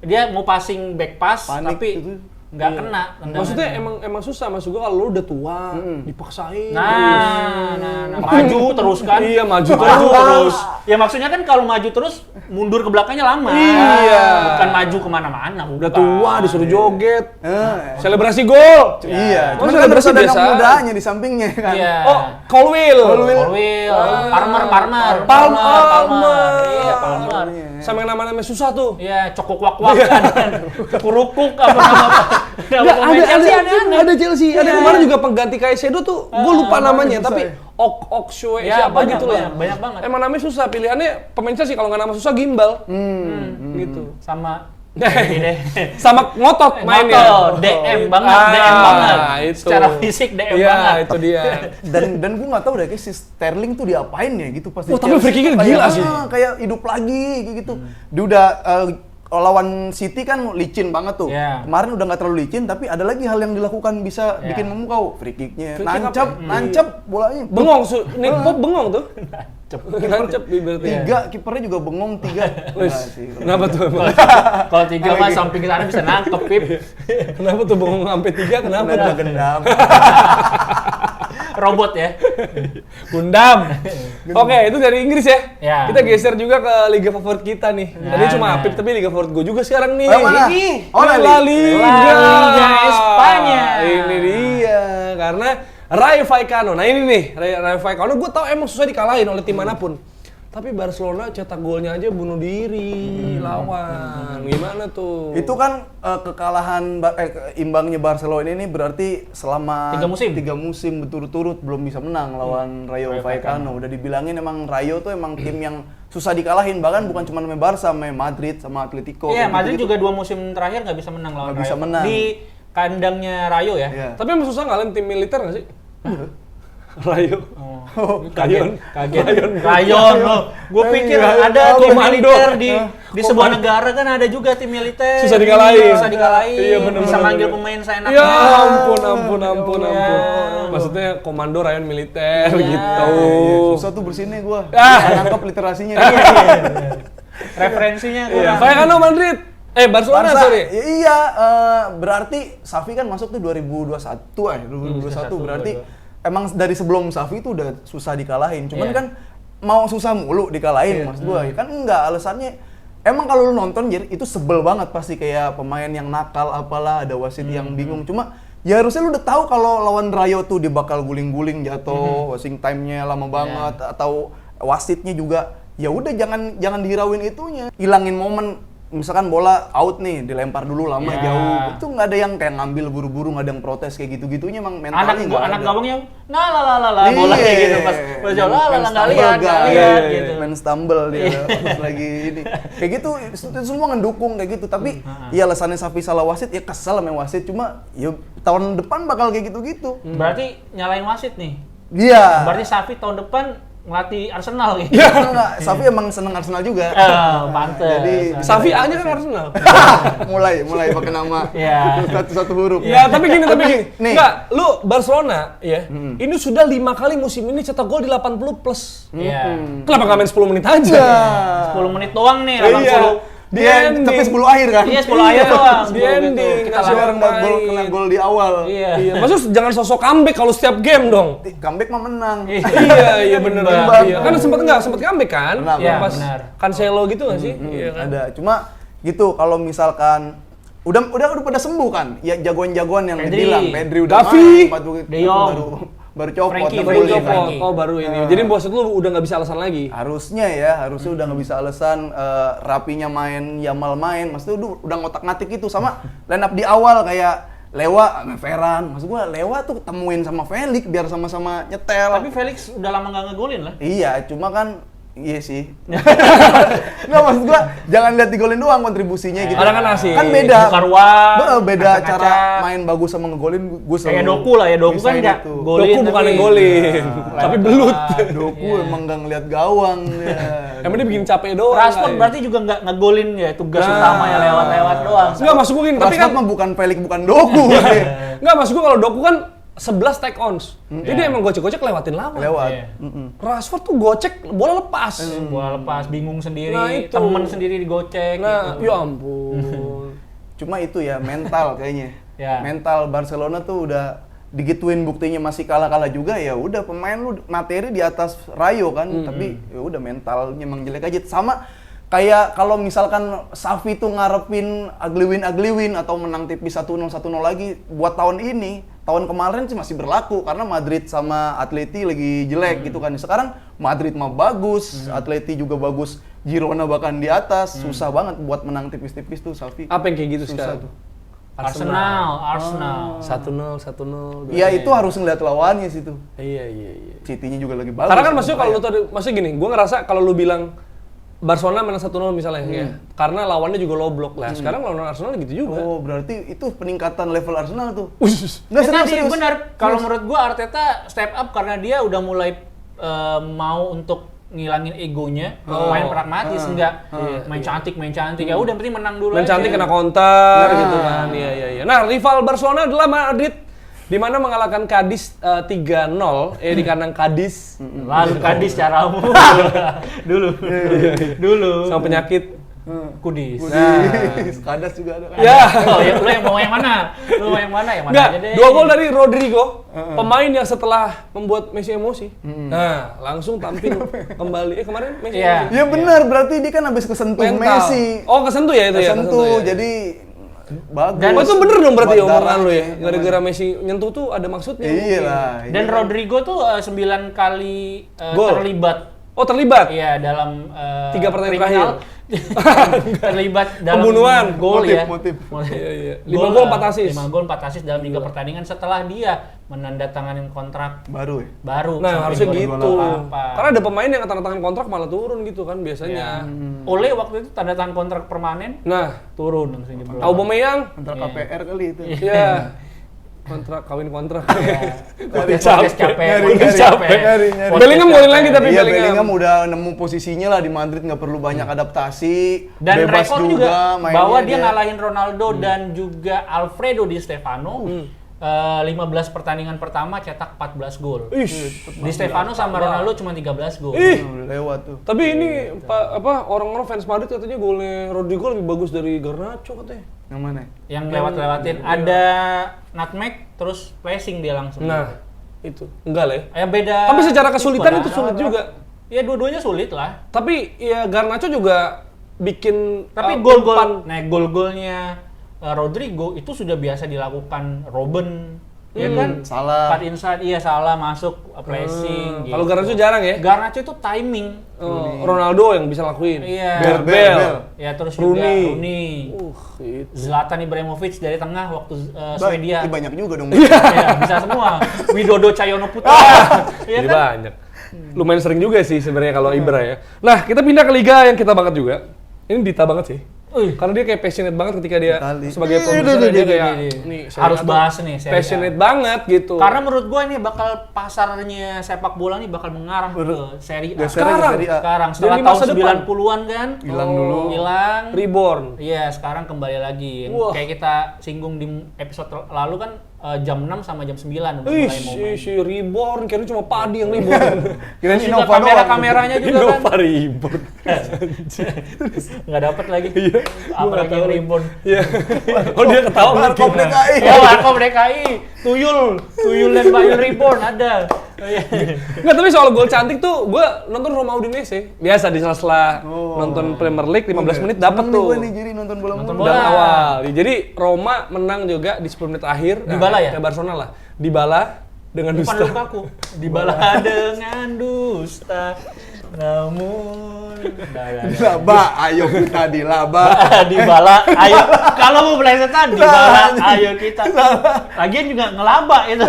Speaker 2: dia mau passing back pass
Speaker 3: Panik
Speaker 2: tapi
Speaker 3: itu.
Speaker 2: nggak
Speaker 1: Iya.
Speaker 2: kena tendangannya.
Speaker 1: Maksudnya emang susah mas juga kalau lu udah tua, dipaksain.
Speaker 2: Nah, maju terus kan?
Speaker 1: Iya, maju
Speaker 2: maju
Speaker 1: terus.
Speaker 2: terus. Ya maksudnya kan kalau maju terus mundur ke belakangnya lama.
Speaker 1: Iya.
Speaker 2: Bukan maju kemana-mana.
Speaker 1: Udah tua disuruh joget.
Speaker 3: Eh,
Speaker 1: Selebrasi gol.
Speaker 3: Iya,
Speaker 1: Cuma
Speaker 3: cuman kan
Speaker 1: selebrasi
Speaker 3: terus ada
Speaker 1: biasa.
Speaker 3: anak mudanya di sampingnya kan.
Speaker 2: Iya.
Speaker 1: Oh, Colwill.
Speaker 2: Colwill, Palmer.
Speaker 1: Palmer.
Speaker 2: Iya, Palmer.
Speaker 1: Sama yang nama-namanya susah tuh.
Speaker 2: Iya, cokok wak-wak kan. Kurukuk apa nama.
Speaker 1: Nggak,
Speaker 2: pemain Chelsea aneh-aneh.
Speaker 1: ada Chelsea. Ada
Speaker 2: Iya.
Speaker 1: kemarin juga pengganti Caicedo tuh, gue lupa namanya,
Speaker 3: susah
Speaker 1: tapi
Speaker 3: ya.
Speaker 1: Oksue
Speaker 2: Ya,
Speaker 1: siapa
Speaker 2: banyak,
Speaker 1: gitu lah.
Speaker 2: banyak banget.
Speaker 1: Emang namanya susah, pilihannya pemain Chelsea kalau nggak nama susah gimbal. Gitu.
Speaker 2: Sama ini deh.
Speaker 1: Sama ngotot mainnya.
Speaker 2: Motor, DM banget, DM banget.
Speaker 1: Itu.
Speaker 2: Secara fisik DM
Speaker 1: Iya,
Speaker 2: banget.
Speaker 1: itu dia.
Speaker 3: Dan gue nggak tahu deh kayak si Sterling tuh diapain ya gitu pas di
Speaker 1: Wah, tapi
Speaker 3: Chelsea
Speaker 1: free kick-nya
Speaker 3: tuh
Speaker 1: gila
Speaker 3: kayak,
Speaker 1: sih.
Speaker 3: kayak hidup lagi kayak gitu. Dia udah lawan City kan licin banget tuh.
Speaker 2: Iya.
Speaker 3: Kemarin udah nggak terlalu licin tapi ada lagi hal yang dilakukan bisa
Speaker 2: Iya.
Speaker 3: bikin memukau. Free kick-nya,
Speaker 1: Free kick apa?
Speaker 3: nancep bolanya.
Speaker 1: Bengong, Nick Pope bengong tuh. Nancep berarti.
Speaker 3: Tiga, kipernya juga bengong tiga.
Speaker 1: Wis,
Speaker 3: Nggak sih.
Speaker 1: kenapa tuh emang?
Speaker 2: Kalau tiga mah samping sana bisa nangkep, Pip.
Speaker 1: Kenapa tuh bengong sampai 3? Kenapa
Speaker 3: Udah
Speaker 1: tuh?
Speaker 3: gendam.
Speaker 2: Robot ya.
Speaker 1: Gundam. Oke, itu dari Inggris ya.
Speaker 2: Ya.
Speaker 1: Kita geser juga ke liga favorit kita nih. Tadi cuma
Speaker 2: nah.
Speaker 1: Apip, tapi liga favorit gue juga sekarang nih.
Speaker 3: Oh, yang mana?
Speaker 1: Ini.
Speaker 3: Oh,
Speaker 1: La Liga.
Speaker 2: La Liga Espanya.
Speaker 1: Ini dia. Karena Rayo Vallecano. Nah ini nih, Rayo Vallecano gue tau emang susah dikalahin oleh tim manapun. Tapi Barcelona cetak golnya aja bunuh diri lawan. Gimana tuh?
Speaker 3: Itu kan kekalahan imbangnya Barcelona ini berarti selama 3 musim berturut-turut belum bisa menang lawan Rayo Vallecano. Udah dibilangin emang Rayo tuh emang tim yang susah dikalahin, bahkan bukan cuma sama Barca, sama Madrid, sama Atletico.
Speaker 2: Iya, Madrid
Speaker 3: gitu.
Speaker 2: juga 2 musim terakhir nggak bisa menang lawan
Speaker 3: Nggak bisa
Speaker 2: Rayo.
Speaker 3: menang.
Speaker 2: Di kandangnya Rayo ya.
Speaker 3: Iya.
Speaker 1: Tapi emang susah ngalahin tim militer nggak sih? Rayo.
Speaker 2: Kaget. Rayon. Gue pikir
Speaker 3: Rayon.
Speaker 2: ada tim
Speaker 1: Komando.
Speaker 2: militer di sebuah negara kan ada juga tim militer.
Speaker 1: Susah dikalahin.
Speaker 2: Susah dikalahin.
Speaker 1: Iya, bener,
Speaker 2: Bisa
Speaker 1: bener,
Speaker 2: manggil
Speaker 1: bener.
Speaker 2: pemain seenaknya.
Speaker 1: Ya ampun.
Speaker 2: Iya.
Speaker 1: Maksudnya komando rayon militer
Speaker 2: Iya.
Speaker 1: gitu.
Speaker 3: Susah tuh bersinnya gua.
Speaker 1: Ah.
Speaker 3: Nangkep literasinya.
Speaker 2: Referensinya
Speaker 1: Iya,
Speaker 2: kurang.
Speaker 1: Vallecano Madrid. Barcelona
Speaker 3: Barca,
Speaker 1: sorry.
Speaker 3: iya, berarti Xavi kan masuk tuh 2021 2021 berarti emang dari sebelum Xavi itu udah susah dikalahin. Cuman
Speaker 2: Iya.
Speaker 3: kan mau susah mulu dikalahin maksud gua. Ya kan enggak, alasannya emang kalau lu nonton jadi itu sebel banget pasti kayak pemain yang nakal apalah, ada wasit yang bingung. Cuma ya harusnya lu udah tahu kalau lawan Rayo tuh dia bakal guling-guling jatuh, wasting time-nya lama banget atau wasitnya juga ya udah jangan dihirauin itunya. Hilangin momen. Misalkan bola out nih, dilempar dulu lama jauh. Itu nggak ada yang kayak ngambil buru-buru, nggak ada yang protes kayak gitu-gitunya emang mentalnya nggak ada.
Speaker 2: Anak gawangnya bola kayak gitu pas jauh nggak lihat gitu.
Speaker 3: Main stumble dia pas lagi ini. Kayak gitu itu semua ngedukung kayak gitu. Tapi ya alasannya Xavi salah wasit ya kesel sama wasit, cuma ya tahun depan bakal kayak gitu-gitu.
Speaker 2: Berarti nyalain wasit nih.
Speaker 3: Iya.
Speaker 2: Berarti Xavi tahun depan ngelatih Arsenal gitu.
Speaker 3: Enggak, Xavi emang seneng Arsenal juga.
Speaker 2: Pantes.
Speaker 3: Jadi
Speaker 1: Xavi A-nya kan Arsenal.
Speaker 3: mulai pakai nama
Speaker 2: Iya.
Speaker 3: satu huruf.
Speaker 1: Ya, tapi gini.
Speaker 3: Nih.
Speaker 1: Enggak, lu Barcelona ya. Ini sudah 5 kali musim ini cetak gol di 80 plus.
Speaker 2: Iya.
Speaker 1: Kenapa nggak main 10 menit aja?
Speaker 2: 10 menit doang nih,
Speaker 1: Iya.
Speaker 2: 80.
Speaker 1: Dia
Speaker 3: Tapi 10 akhir kan?
Speaker 2: Iya, 10 akhir doang.
Speaker 1: Di
Speaker 2: 10
Speaker 1: ending.
Speaker 2: gitu.
Speaker 1: Kasih
Speaker 3: Biar
Speaker 1: orang
Speaker 3: nggak
Speaker 1: main.
Speaker 3: kena gol di awal.
Speaker 2: Iya.
Speaker 1: Iya, maksud jangan sosok comeback kalau setiap game dong.
Speaker 3: Comeback mah menang.
Speaker 1: Iya bener.
Speaker 3: Imbang.
Speaker 1: Iya. Kan sempet comeback kan?
Speaker 3: Benar,
Speaker 2: Iya,
Speaker 1: Pas
Speaker 2: benar.
Speaker 1: Cancelo gitu nggak sih? Iya kan?
Speaker 3: Ada. Cuma gitu kalau misalkan udah pada sembuh kan? Ya jagoan-jagoan yang
Speaker 2: Pedri.
Speaker 3: dibilang Pedri udah
Speaker 1: Gavi.
Speaker 3: main,
Speaker 2: De Jong.
Speaker 3: baru copot.
Speaker 2: Frankie,
Speaker 3: tapi
Speaker 1: Baru
Speaker 2: Frankie.
Speaker 1: copot. Oh baru ini. Jadi bos lu udah nggak bisa alasan lagi.
Speaker 3: harusnya udah nggak bisa alasan Rapinya main, Yamal main, maksudnya udah ngotak-ngatik itu sama line up di awal kayak Lewa sama Ferran. Maksud gua Lewa tuh ketemuin sama Felix biar sama-sama nyetel.
Speaker 2: Tapi Felix udah lama nggak ngegolin lah.
Speaker 3: Iya, cuma kan Iya sih. Nggak, maksud gua jangan lihat digolin doang kontribusinya gitu.
Speaker 1: Kadang kan asik.
Speaker 3: Kan beda.
Speaker 2: Buka ruang,
Speaker 3: Beda
Speaker 2: ngacak-ngacak.
Speaker 3: cara main bagus sama ngegolin. Gua selalu
Speaker 2: Kayak Doku lah ya, Doku kan
Speaker 3: misain
Speaker 2: nggak
Speaker 3: itu.
Speaker 2: golin.
Speaker 1: Doku bukan yang golin, tapi belut.
Speaker 3: Doku emang nggak ngeliat gawang ya.
Speaker 1: Emang dia bikin capek doang.
Speaker 2: Rashford
Speaker 1: kayak.
Speaker 2: berarti juga nggak ngegolin ya, tugas utamanya lewat-lewat doang.
Speaker 1: Enggak, maksud gue gini, tapi
Speaker 3: Rashford
Speaker 1: kan
Speaker 3: mah bukan Pelik, bukan Doku.
Speaker 1: enggak, maksud gue kalau Doku kan 11 take ons. Jadi emang gocek-gocek lewatin lawan.
Speaker 3: Lewat.
Speaker 2: Iya.
Speaker 1: Rashford tuh gocek, bola lepas.
Speaker 2: Bola lepas, bingung sendiri,
Speaker 1: Nah, itu.
Speaker 2: temen sendiri digocek.
Speaker 1: Nah,
Speaker 2: gitu.
Speaker 1: ya ampun.
Speaker 3: Cuma itu ya mental kayaknya.
Speaker 2: Ya.
Speaker 3: Mental Barcelona tuh udah digituin, buktinya masih kalah-kalah juga, ya udah pemain lu materi di atas Rayo kan, tapi ya udah mentalnya emang jelek aja. Sama kayak kalau misalkan Xavi tuh ngarepin ugly win atau menang tipis 1-0 lagi buat tahun ini, tahun kemarin sih masih berlaku karena Madrid sama Atleti lagi jelek gitu kan. Sekarang Madrid mah bagus, Atleti juga bagus, Girona bahkan di atas, susah banget buat menang tipis-tipis tuh Xavi.
Speaker 1: Apa yang kayak gitu
Speaker 3: Susah
Speaker 1: sekarang?
Speaker 3: tuh.
Speaker 2: Arsenal.
Speaker 1: 1-0, 1-0.
Speaker 3: Iya itu harus ngeliat lawannya sih tuh.
Speaker 1: Iya.
Speaker 3: City-nya juga lagi bagus.
Speaker 1: Karena kan maksudnya kalau lu tadi, maksudnya gini, gue ngerasa kalau lu bilang Barcelona menang 1-0 misalnya ya, karena lawannya juga low block lah. Sekarang lawan Arsenal gitu juga.
Speaker 3: Oh, berarti itu peningkatan level Arsenal tuh.
Speaker 1: Usus.
Speaker 3: Nggak,
Speaker 2: Tadi
Speaker 3: serius.
Speaker 2: benar. Kalau menurut gua Arteta step up karena dia udah mulai mau untuk ngilangin egonya, main pragmatis, enggak main cantik. Ya udah penting menang dulu
Speaker 1: Main
Speaker 2: aja.
Speaker 1: cantik kena counter gitu kan. Iya. Nah, rival Barcelona adalah Madrid di mana mengalahkan Cadiz 3-0 di kandang Cadiz.
Speaker 2: Lalu Kadis caramu. dulu.
Speaker 1: Sama penyakit.
Speaker 2: Kudis.
Speaker 1: Nah.
Speaker 3: Kadas juga ada kan.
Speaker 1: Ya.
Speaker 2: Oh, ya, lu yang mau yang mana? Yang mana
Speaker 1: Enggak,
Speaker 2: aja deh.
Speaker 1: 2 gol dari Rodrigo, pemain yang setelah membuat Messi emosi. Nah, langsung tampil kembali. Kemarin Messi
Speaker 2: Iya.
Speaker 1: emosi.
Speaker 3: Iya benar, berarti dia kan habis kesentuh
Speaker 1: Mental.
Speaker 3: Messi.
Speaker 1: Oh, kesentuh ya itu ya?
Speaker 3: Kesentuh,
Speaker 1: ya.
Speaker 3: jadi bagus.
Speaker 2: Dan-
Speaker 1: Oh, itu bener dong berarti
Speaker 3: Buat
Speaker 1: omongan lu ya?
Speaker 3: darahnya.
Speaker 1: Gara-gara Messi nyentuh tuh ada maksudnya.
Speaker 3: Iya lah.
Speaker 2: Dan
Speaker 3: iya.
Speaker 2: Rodrigo tuh 9 kali
Speaker 1: Gol.
Speaker 2: terlibat.
Speaker 1: Oh, terlibat?
Speaker 2: Iya, dalam
Speaker 1: 3 pertandingan
Speaker 2: kriminal. Terlibat dalam
Speaker 1: Pembunuhan.
Speaker 2: gol ya.
Speaker 3: Motif.
Speaker 1: Iya. 5 gol 4 assist.
Speaker 2: 5 gol 4 assist dalam 3 pertandingan setelah dia menandatangani kontrak
Speaker 3: Baru ya.
Speaker 2: baru.
Speaker 1: Nah,
Speaker 2: sampai
Speaker 1: harusnya
Speaker 2: 2028.
Speaker 1: gitu. Karena ada pemain yang tanda tangan kontrak malah turun gitu kan biasanya.
Speaker 2: Ole waktu itu tanda tangan kontrak permanen
Speaker 1: Nah,
Speaker 2: turun langsung jebol.
Speaker 1: Aubameyang,
Speaker 3: Antara KPR kali itu.
Speaker 1: ya kontrak kawin kontrak.
Speaker 2: Podcast capek. Podcast
Speaker 1: capek.
Speaker 2: capek.
Speaker 3: Nyari.
Speaker 2: Podcast
Speaker 1: Bellingham golin
Speaker 2: capek.
Speaker 1: lagi tapi
Speaker 3: Iya,
Speaker 1: Bellingham.
Speaker 3: Bellingham udah nemu posisinya lah di Madrid, nggak perlu banyak adaptasi.
Speaker 2: Dan
Speaker 3: bebas
Speaker 2: rekor juga
Speaker 3: mainnya
Speaker 2: bahwa dia ngalahin Ronaldo dan juga Alfredo Di Stefano. 15 pertandingan pertama cetak 14 gol.
Speaker 1: Ish.
Speaker 2: Di Stefano sama Ronaldo cuma 13 gol.
Speaker 1: Ih.
Speaker 3: Udah lewat tuh.
Speaker 1: Tapi ini orang-orang fans Madrid katanya golnya Rodrigo lebih bagus dari Garnacho katanya.
Speaker 3: Yang mana?
Speaker 2: Yang lewat-lewatin ada nutmeg terus flashing dia langsung.
Speaker 1: Nah, itu. Enggak lah ya.
Speaker 2: Ya beda.
Speaker 1: Tapi secara kesulitan
Speaker 2: lah.
Speaker 1: itu sulit juga.
Speaker 2: Ya dua-duanya sulit lah.
Speaker 1: Tapi ya Garnacho juga bikin
Speaker 2: Tapi gol-gol, nah gol-golnya Rodrigo itu sudah biasa dilakukan Robben, ya kan?
Speaker 3: Salah.
Speaker 2: Cut inside, iya salah masuk pressing. Gitu.
Speaker 1: Kalau Garnacho jarang ya.
Speaker 2: Garnacho itu timing.
Speaker 1: Ronaldo yang bisa lakuin.
Speaker 2: Iya.
Speaker 1: Bel.
Speaker 2: Ya terus juga
Speaker 1: Rooney.
Speaker 2: Rooney.
Speaker 1: Itu.
Speaker 2: Zlatan Ibrahimovic dari tengah waktu Swedia.
Speaker 3: Banyak juga dong.
Speaker 2: Ya, bisa semua. Widodo Cahyono Putra. Iya
Speaker 1: Jadi
Speaker 2: kan?
Speaker 1: banyak. Lumayan sering juga sih sebenarnya kalau Ibra ya. Nah, kita pindah ke liga yang kita banget juga. Ini Dita banget sih. Karena dia kayak passionate banget ketika dia
Speaker 3: Itali.
Speaker 1: sebagai produser dia kayak nih
Speaker 2: Harus
Speaker 1: Serie A
Speaker 2: bahas
Speaker 1: tuh
Speaker 2: nih, Serie A.
Speaker 1: passionate banget gitu.
Speaker 2: Karena menurut gua ini bakal pasarnya sepak bola ini bakal mengarah ke Serie A.
Speaker 3: Geser aja Serie A.
Speaker 2: Sekarang setelah
Speaker 1: Jadi
Speaker 2: tahun
Speaker 1: masa depan.
Speaker 2: 90-an kan
Speaker 3: Hilang dulu.
Speaker 2: Hilang.
Speaker 1: Reborn.
Speaker 2: Iya, sekarang kembali lagi.
Speaker 1: Wah.
Speaker 2: Kayak kita singgung di episode lalu kan jam 6 sama jam 9 udah
Speaker 1: Ih,
Speaker 2: mulai mau main.
Speaker 1: si Reborn, kira cuma padi yang Reborn.
Speaker 3: Kirain
Speaker 2: Terus juga
Speaker 3: Innova doang.
Speaker 2: kameranya juga kan.
Speaker 1: Innova Reborn.
Speaker 2: Nggak dapet lagi.
Speaker 1: Iya,
Speaker 2: Apalagi yang rebound.
Speaker 1: Iya. Oh, dia ketawa
Speaker 3: Warkop
Speaker 1: mungkin.
Speaker 3: DKI.
Speaker 2: Ya, Warkop DKI. Tuyul dan Bayul Reborn ada. Oh, iya.
Speaker 1: Nggak, tapi soal gol cantik tuh, gue nonton Roma Udinese. Biasa di sela-sela nonton Premier League 15 menit dapat
Speaker 3: Seneng nih
Speaker 1: tuh.
Speaker 3: gua nih jadi nonton bola mulu.
Speaker 2: bola.
Speaker 1: Dan awal. Jadi Roma menang juga di 10 menit akhir.
Speaker 2: Dybala ya?
Speaker 1: Kayak Barcelona lah. Dybala dengan
Speaker 2: Bukan
Speaker 1: dusta.
Speaker 2: Lukaku. Dybala dengan dusta. Namun
Speaker 3: Laba, ayo kita dilaba.
Speaker 2: Dybala, ayo kalau mau belesetan Dybala, ayo kita. Lagian juga ngelaba itu.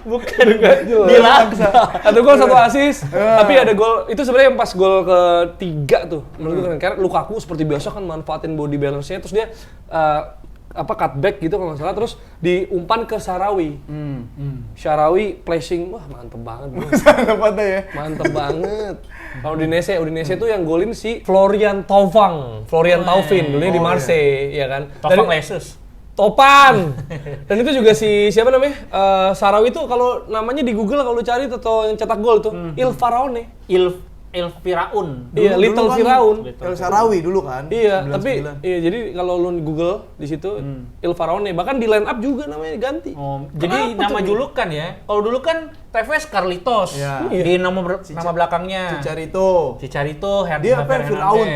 Speaker 2: Bukan
Speaker 1: jelas.
Speaker 2: dilaksa.
Speaker 1: 1 gol 1 assist. Tapi ada gol itu sebenarnya yang pas gol ketiga tuh. Menurut gue keren. Karena Lukaku seperti biasa kan manfaatin body balance-nya terus dia cutback gitu kalau nggak salah terus diumpan ke Sharawi. Sharawi flashing, wah mantep banget. Mantep banget. Kalau Udinese tuh yang golin si Florian Thauvin dulunya di Marseille, ya kan.
Speaker 2: Thauvin Lesus.
Speaker 1: Topan. Dan itu juga si siapa namanya? Sharawi itu kalau namanya di Google kalau lu cari atau yang cetak gol tuh Il Faraone.
Speaker 2: Il Firaun.
Speaker 1: Iya, Little Firaun.
Speaker 3: El Sharawi dulu kan.
Speaker 1: Iya, tapi iya jadi kalau lu Google di situ Il Faraone bahkan di line up juga namanya ganti.
Speaker 2: Oh, jadi nama julukan ya. Kalau dulu kan Tevez Carlitos.
Speaker 3: Ya.
Speaker 2: Di nama belakangnya.
Speaker 3: Cicarito.
Speaker 2: Dia
Speaker 3: Dia apa? Firaun.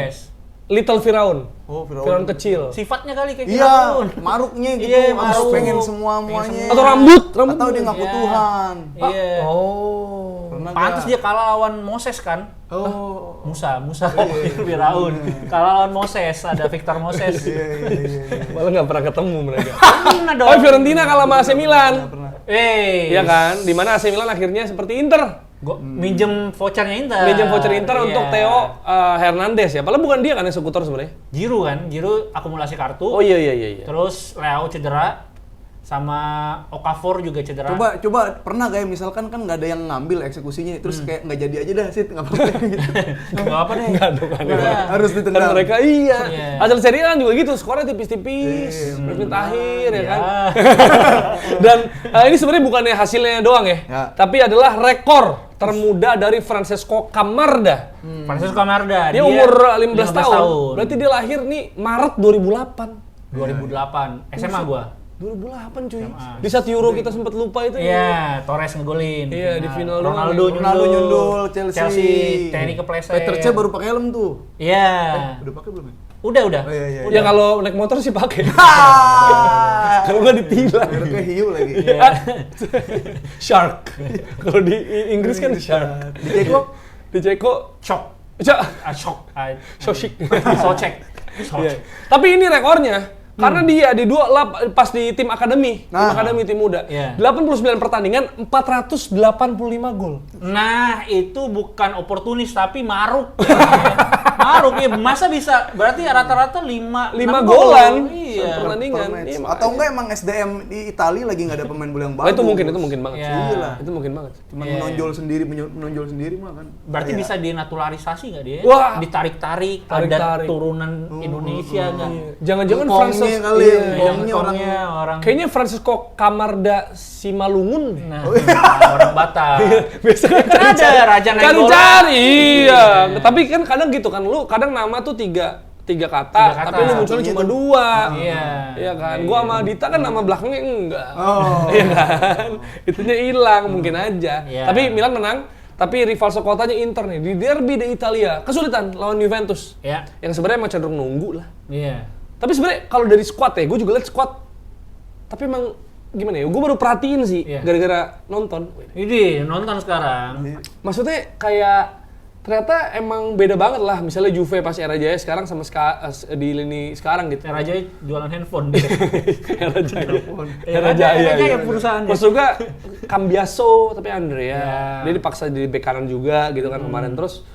Speaker 1: Little Firaun.
Speaker 3: Oh,
Speaker 1: Firaun kecil.
Speaker 2: Sifatnya kali kayak
Speaker 3: Iya,
Speaker 2: Firaun.
Speaker 3: maruknya gitu.
Speaker 2: Iya,
Speaker 3: harus
Speaker 2: maruk.
Speaker 3: pengen semuanya.
Speaker 1: Atau rambut.
Speaker 3: Atau dia ngaku
Speaker 2: Iya.
Speaker 3: Tuhan.
Speaker 2: Iya.
Speaker 1: Oh.
Speaker 3: Pernah
Speaker 2: Pantes
Speaker 3: nggak?
Speaker 2: dia kalah lawan Moses kan?
Speaker 3: Oh.
Speaker 2: Musa Firaun. Kalah lawan Moses, ada Victor Moses.
Speaker 1: Malah nggak pernah ketemu mereka.
Speaker 2: Pernah dong.
Speaker 1: Oh, Fiorentina kalah sama AC Milan. Iya
Speaker 2: Iya
Speaker 1: kan? Di mana AC Milan akhirnya seperti Inter.
Speaker 2: Minjem vouchernya Inter.
Speaker 1: Minjem voucher Inter
Speaker 2: Iya.
Speaker 1: untuk Theo Hernandez ya. Padahal bukan dia kan eksekutor sebenarnya.
Speaker 2: Giroud akumulasi kartu.
Speaker 1: Oh iya.
Speaker 2: Terus Leao cedera, sama Okafor juga cedera.
Speaker 3: Coba pernah kayak misalkan kan nggak ada yang ngambil eksekusinya, terus kayak nggak jadi aja dah sih, nggak apa-apa gitu.
Speaker 2: Nggak apa deh.
Speaker 1: Enggak dong kan.
Speaker 3: Harus
Speaker 1: Kan
Speaker 3: ditendang.
Speaker 1: mereka iya.
Speaker 2: Iya.
Speaker 1: Hasil Serie A kan juga gitu, skornya tipis-tipis, menit akhir ya
Speaker 2: Iya.
Speaker 1: kan. Dan ini sebenarnya bukannya hasilnya doang ya,
Speaker 3: Ya.
Speaker 1: tapi adalah rekor termuda dari Francesco Camarda.
Speaker 2: Francesco Camarda.
Speaker 1: Dia umur 15 tahun. Berarti dia lahir nih Maret 2008.
Speaker 2: 2008. SMA gua.
Speaker 1: 2008 cuy.
Speaker 2: SMA.
Speaker 1: Di saat Euro kita sempat lupa itu.
Speaker 2: Iya, Torres ngegolin.
Speaker 1: Iya, di final doang.
Speaker 2: Ronaldo
Speaker 3: nyundul, Chelsea.
Speaker 2: Teni kepleset.
Speaker 3: Peter C baru pakai helm tuh.
Speaker 2: Iya.
Speaker 3: Udah pakai belum ya?
Speaker 2: Udah.
Speaker 3: Oh, iya.
Speaker 1: Ya kalau naik motor sih pakai. Kalau nggak ditilang.
Speaker 3: Mereknya hiu lagi.
Speaker 2: Iya.
Speaker 1: Shark. Kalau di Inggris kan shark. Di Ceko
Speaker 2: Shock. Shock.
Speaker 1: Soshik.
Speaker 2: Socek.
Speaker 1: Iya. Tapi ini rekornya karena dia di pas di tim akademi, tim muda.
Speaker 2: Iya.
Speaker 1: 89 pertandingan, 485 gol.
Speaker 2: Nah, itu bukan oportunis tapi maruk. Maruk ya, masa bisa berarti rata-rata 5
Speaker 1: golan
Speaker 2: Iya.
Speaker 1: pertandingan. Iya,
Speaker 3: Atau enggak emang SDM di Italia lagi nggak ada pemain bola yang
Speaker 1: Oh,
Speaker 3: bagus.
Speaker 1: itu mungkin banget.
Speaker 2: Iya.
Speaker 3: Iya lah.
Speaker 1: Itu mungkin banget.
Speaker 3: Cuman
Speaker 2: Iya.
Speaker 3: menonjol sendiri mah kan.
Speaker 2: Berarti
Speaker 3: Kayak-
Speaker 2: bisa dinaturalisasi nggak dia?
Speaker 1: Wah.
Speaker 2: Ditarik-tarik, ada
Speaker 1: Tarik-tarik.
Speaker 2: turunan Indonesia nggak?
Speaker 1: Jangan-jangan
Speaker 3: Engkongnya
Speaker 1: Francis
Speaker 3: kali,
Speaker 1: iya,
Speaker 3: engkongnya
Speaker 2: orang.
Speaker 1: kayaknya Francisco Camarda Simalungun.
Speaker 2: Nah, orang Batak.
Speaker 1: Biasanya
Speaker 2: Kan ada Raja Nainggolan.
Speaker 1: cari, iya. Tapi kan kadang gitu kan, lu kadang nama tuh tiga kata, tapi lu munculnya cuma 2.
Speaker 2: Iya.
Speaker 1: Iya kan, gua sama Dita kan nama belakangnya enggak.
Speaker 3: Oh.
Speaker 1: Iya kan, itunya hilang mungkin aja.
Speaker 2: Iya.
Speaker 1: Tapi Milan menang, tapi rival sekotanya Inter nih di Derby d'Italia kesulitan lawan Juventus.
Speaker 2: Iya.
Speaker 1: Yang sebenarnya emang cenderung nunggu lah.
Speaker 2: Iya.
Speaker 1: Tapi sebenarnya kalau dari squad ya, gue juga liat squad. Tapi emang gimana ya? Gue baru perhatiin sih
Speaker 2: Iya.
Speaker 1: gara-gara nonton.
Speaker 2: Ini nonton sekarang.
Speaker 1: Maksudnya kayak ternyata emang beda banget lah. Misalnya Juve pas era Jaya sekarang sama di lini sekarang gitu.
Speaker 2: Raja jualan handphone dia.
Speaker 1: Era Jaya.
Speaker 2: Era Jaya perusahaannya.
Speaker 1: Terus juga Cambiaso tapi Andrea.
Speaker 2: Iya.
Speaker 1: Dia dipaksa jadi bek kanan juga gitu kan kemarin. Terus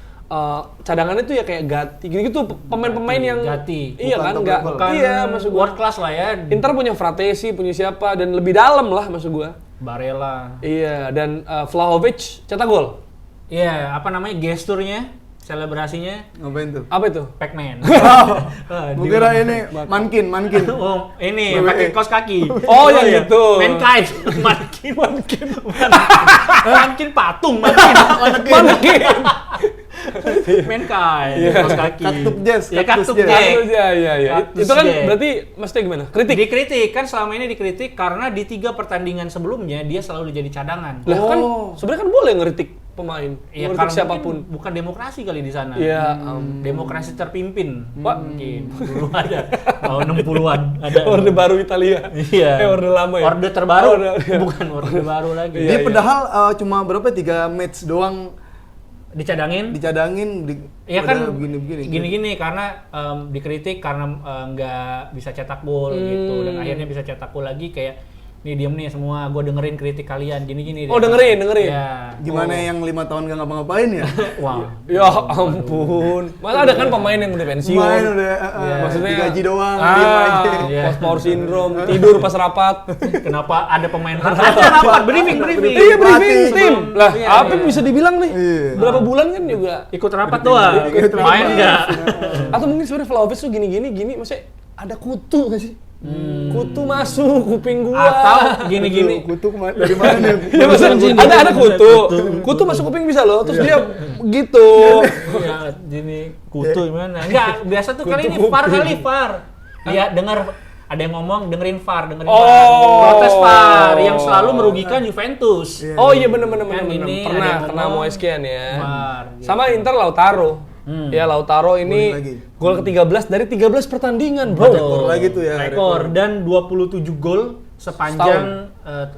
Speaker 1: cadangannya tuh ya kayak Gatti gitu pemain-pemain yang
Speaker 2: Gatti.
Speaker 1: iya
Speaker 3: Bukan
Speaker 1: kan
Speaker 3: top
Speaker 1: nggak
Speaker 3: level.
Speaker 1: iya maksud gua
Speaker 2: World class lah ya.
Speaker 1: Inter punya Fratesi punya siapa dan lebih dalam lah maksud gua
Speaker 2: Barella.
Speaker 1: iya dan Vlahovic cetak gol
Speaker 2: Iya, apa namanya gesturnya, selebrasinya
Speaker 3: Ngapain tuh?
Speaker 1: apa itu
Speaker 2: Pac-Man.
Speaker 3: Gue kira ini mankin.
Speaker 2: Oh, ini
Speaker 3: WWE.
Speaker 2: pakai kaos kaki.
Speaker 1: oh yang itu
Speaker 2: Mankind. Mankin patung, mankin.
Speaker 1: Mankin.
Speaker 2: Mankind.
Speaker 1: Iya.
Speaker 2: Kaos kaki.
Speaker 3: Kaktuk Jazz,
Speaker 2: Ya,
Speaker 3: Kaktus
Speaker 2: kaktuk
Speaker 3: Jazz.
Speaker 2: Jazz.
Speaker 1: Iya.
Speaker 2: Kaktus
Speaker 1: Itu kan
Speaker 2: Jazz.
Speaker 1: berarti maksudnya gimana? Kritik.
Speaker 2: Dikritik kan selama ini dikritik karena di 3 pertandingan sebelumnya dia selalu jadi cadangan.
Speaker 1: Lah kan sebenarnya kan boleh ngeritik pemain,
Speaker 2: Iya,
Speaker 1: ngeritik
Speaker 2: karena
Speaker 1: siapapun.
Speaker 2: mungkin bukan demokrasi kali di sana.
Speaker 1: Iya,
Speaker 2: Demokrasi terpimpin.
Speaker 1: Pak.
Speaker 2: Mungkin dulu ada tahun 60-an ada.
Speaker 1: Orde baru Italia.
Speaker 2: Iya.
Speaker 1: Orde lama ya.
Speaker 2: Orde terbaru.
Speaker 1: Iya.
Speaker 2: Bukan orde baru lagi.
Speaker 1: Iya,
Speaker 3: Dia
Speaker 1: iya.
Speaker 3: padahal cuma berapa 3 match doang
Speaker 2: Dicadangin.
Speaker 3: dicadangin
Speaker 2: Iya kan
Speaker 3: begini-begini.
Speaker 2: gini-gini karena dikritik karena nggak bisa cetak gol gitu dan akhirnya bisa cetak gol lagi kayak nih diem nih semua, gue dengerin kritik kalian gini-gini.
Speaker 1: Oh, dengerin.
Speaker 2: Ya.
Speaker 3: Gimana yang 5 tahun gak ngapa-ngapain ya?
Speaker 2: Wah.
Speaker 1: Ya ampun. Masa ada kan pemain yang udah pensiun.
Speaker 3: Main udah,
Speaker 1: Maksudnya
Speaker 3: digaji doang, diem aja.
Speaker 2: Iya.
Speaker 1: post-power syndrome, tidur pas rapat.
Speaker 2: Kenapa ada pemain ada rapat briefing.
Speaker 1: Iya, briefing
Speaker 3: Pelatih,
Speaker 1: tim. Lah,
Speaker 2: Iya,
Speaker 1: apa
Speaker 2: iya.
Speaker 1: bisa dibilang nih?
Speaker 3: Iya.
Speaker 1: Berapa bulan kan juga.
Speaker 2: Ikut rapat doang. Main enggak?
Speaker 1: Atau mungkin sebenarnya Vlahovic tuh gini, maksudnya ada kutu gak sih? Kutu masuk kuping gua.
Speaker 2: Atau gini-gini.
Speaker 3: Kutu dari mana?
Speaker 1: Ya maksudnya ada kutu. Kutu masuk kuping bisa loh. Terus dia gitu.
Speaker 2: Ya, gini kutu gimana? Enggak, biasa tuh kali ini
Speaker 1: Kutu
Speaker 2: VAR
Speaker 1: kuping.
Speaker 2: kali VAR. Iya, dengar ada yang ngomong dengerin VAR.
Speaker 1: Oh.
Speaker 2: Protes VAR yang selalu merugikan Juventus.
Speaker 1: Oh iya bener.
Speaker 2: Kan ini ada
Speaker 1: Pernah
Speaker 2: yang
Speaker 1: kena
Speaker 2: ngomong
Speaker 1: Moeskean ya.
Speaker 2: VAR, gitu.
Speaker 1: Sama Inter Lautaro. Ya Lautaro ini
Speaker 3: Golin lagi.
Speaker 1: gol ke-13 dari 13 pertandingan, Bro.
Speaker 3: Rekor lagi tuh ya.
Speaker 2: Rekor dan 27 gol sepanjang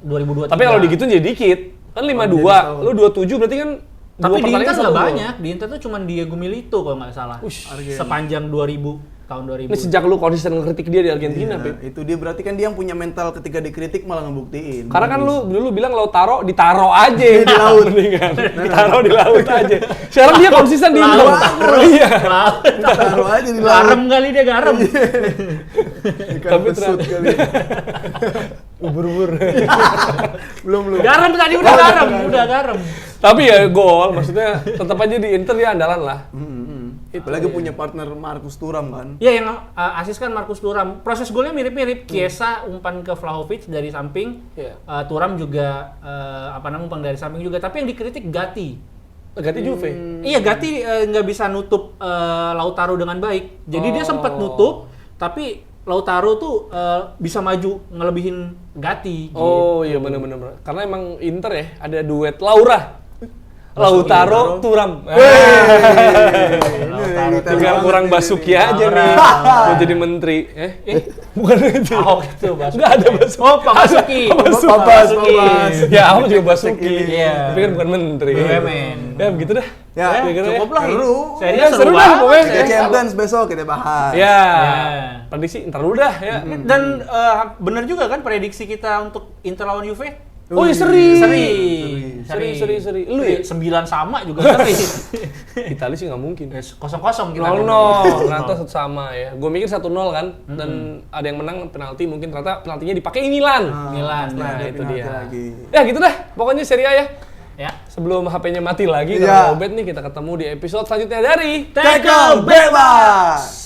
Speaker 2: 2023.
Speaker 1: Tapi kalau digituin jadi dikit. Kan 52, lu 27 berarti kan
Speaker 2: Tapi di Inter
Speaker 1: satu
Speaker 2: nggak
Speaker 1: gol.
Speaker 2: banyak. Di Inter tuh cuma Diego Milito kalau nggak salah. Sepanjang 2000 tahun 2000.
Speaker 1: Ini sejak lu konsisten ngekritik dia di Argentina,
Speaker 3: Iya,
Speaker 1: Pip.
Speaker 3: itu dia berarti kan dia yang punya mental ketika dikritik malah ngebuktiin.
Speaker 1: Karena kan lu dulu bilang Lautaro ditaro aja
Speaker 3: Di laut.
Speaker 1: mendingan. Ditaro di laut aja. Sekarang dia konsisten di Inter. Iya.
Speaker 3: taruh aja di laut.
Speaker 2: Garam kali dia garam.
Speaker 3: Ikan
Speaker 1: Tapi
Speaker 3: pesut
Speaker 1: ternyata-
Speaker 3: kali.
Speaker 1: Ubur-ubur.
Speaker 3: belum.
Speaker 2: Garam tadi udah garam.
Speaker 1: Tapi ya gol, maksudnya tetap aja di Inter dia andalan lah.
Speaker 3: Apalagi punya partner Marcus Thuram kan.
Speaker 2: Ya yang asis kan Marcus Thuram. Proses golnya mirip-mirip. Chiesa umpan ke Vlahovic dari samping.
Speaker 1: Iya.
Speaker 2: Thuram juga umpan dari samping juga. Tapi yang dikritik Gatti.
Speaker 1: Ganti Juve.
Speaker 2: Iya, Gatti nggak bisa nutup Lautaro dengan baik. Jadi dia sempat nutup, tapi Lautaro tuh bisa maju ngelebihin Gatti.
Speaker 1: Oh iya benar. Karena emang Inter ya ada duet Lautaro Thuram.
Speaker 2: Lautaro
Speaker 1: Tinggal kurang Basuki aja nih. Mau jadi menteri. Bukan itu.
Speaker 2: Ahok itu Basuki.
Speaker 1: Enggak ada Basuki.
Speaker 2: Oh, Pak Basuki.
Speaker 3: Babas.
Speaker 1: Ya, Ahok juga Basuki.
Speaker 2: Iya.
Speaker 1: Tapi kan bukan menteri.
Speaker 2: BUMN.
Speaker 1: Ya begitu dah.
Speaker 3: Ya,
Speaker 1: kira-kira
Speaker 2: cukup lah.
Speaker 3: Seru.
Speaker 2: Serinya
Speaker 1: Seru
Speaker 2: seru
Speaker 1: dah
Speaker 2: banget.
Speaker 1: pokoknya.
Speaker 3: Liga Champions besok kita bahas.
Speaker 1: Ya.
Speaker 2: Ya.
Speaker 1: Prediksi ntar dulu dah ya.
Speaker 2: Dan benar juga kan prediksi kita untuk Inter lawan Juve?
Speaker 1: Oh iya seri.
Speaker 2: Seri.
Speaker 1: Lu ya?
Speaker 2: 9 sama juga seri.
Speaker 1: Itali sih nggak mungkin.
Speaker 2: 0-0 kita.
Speaker 1: 0-0, ternyata sama ya. Gue mikir 1-0 kan, dan ada yang menang penalti, mungkin ternyata penaltinya dipakai Milan.
Speaker 2: Milan.
Speaker 1: Nah
Speaker 3: ada
Speaker 1: itu
Speaker 3: penalti
Speaker 1: dia.
Speaker 3: lagi.
Speaker 1: Ya gitu dah, pokoknya Serie A ya.
Speaker 2: Ya.
Speaker 1: Sebelum HP-nya mati lagi,
Speaker 3: Iya.
Speaker 1: kalau Obet nih kita ketemu di episode selanjutnya dari
Speaker 3: Tackle bebas.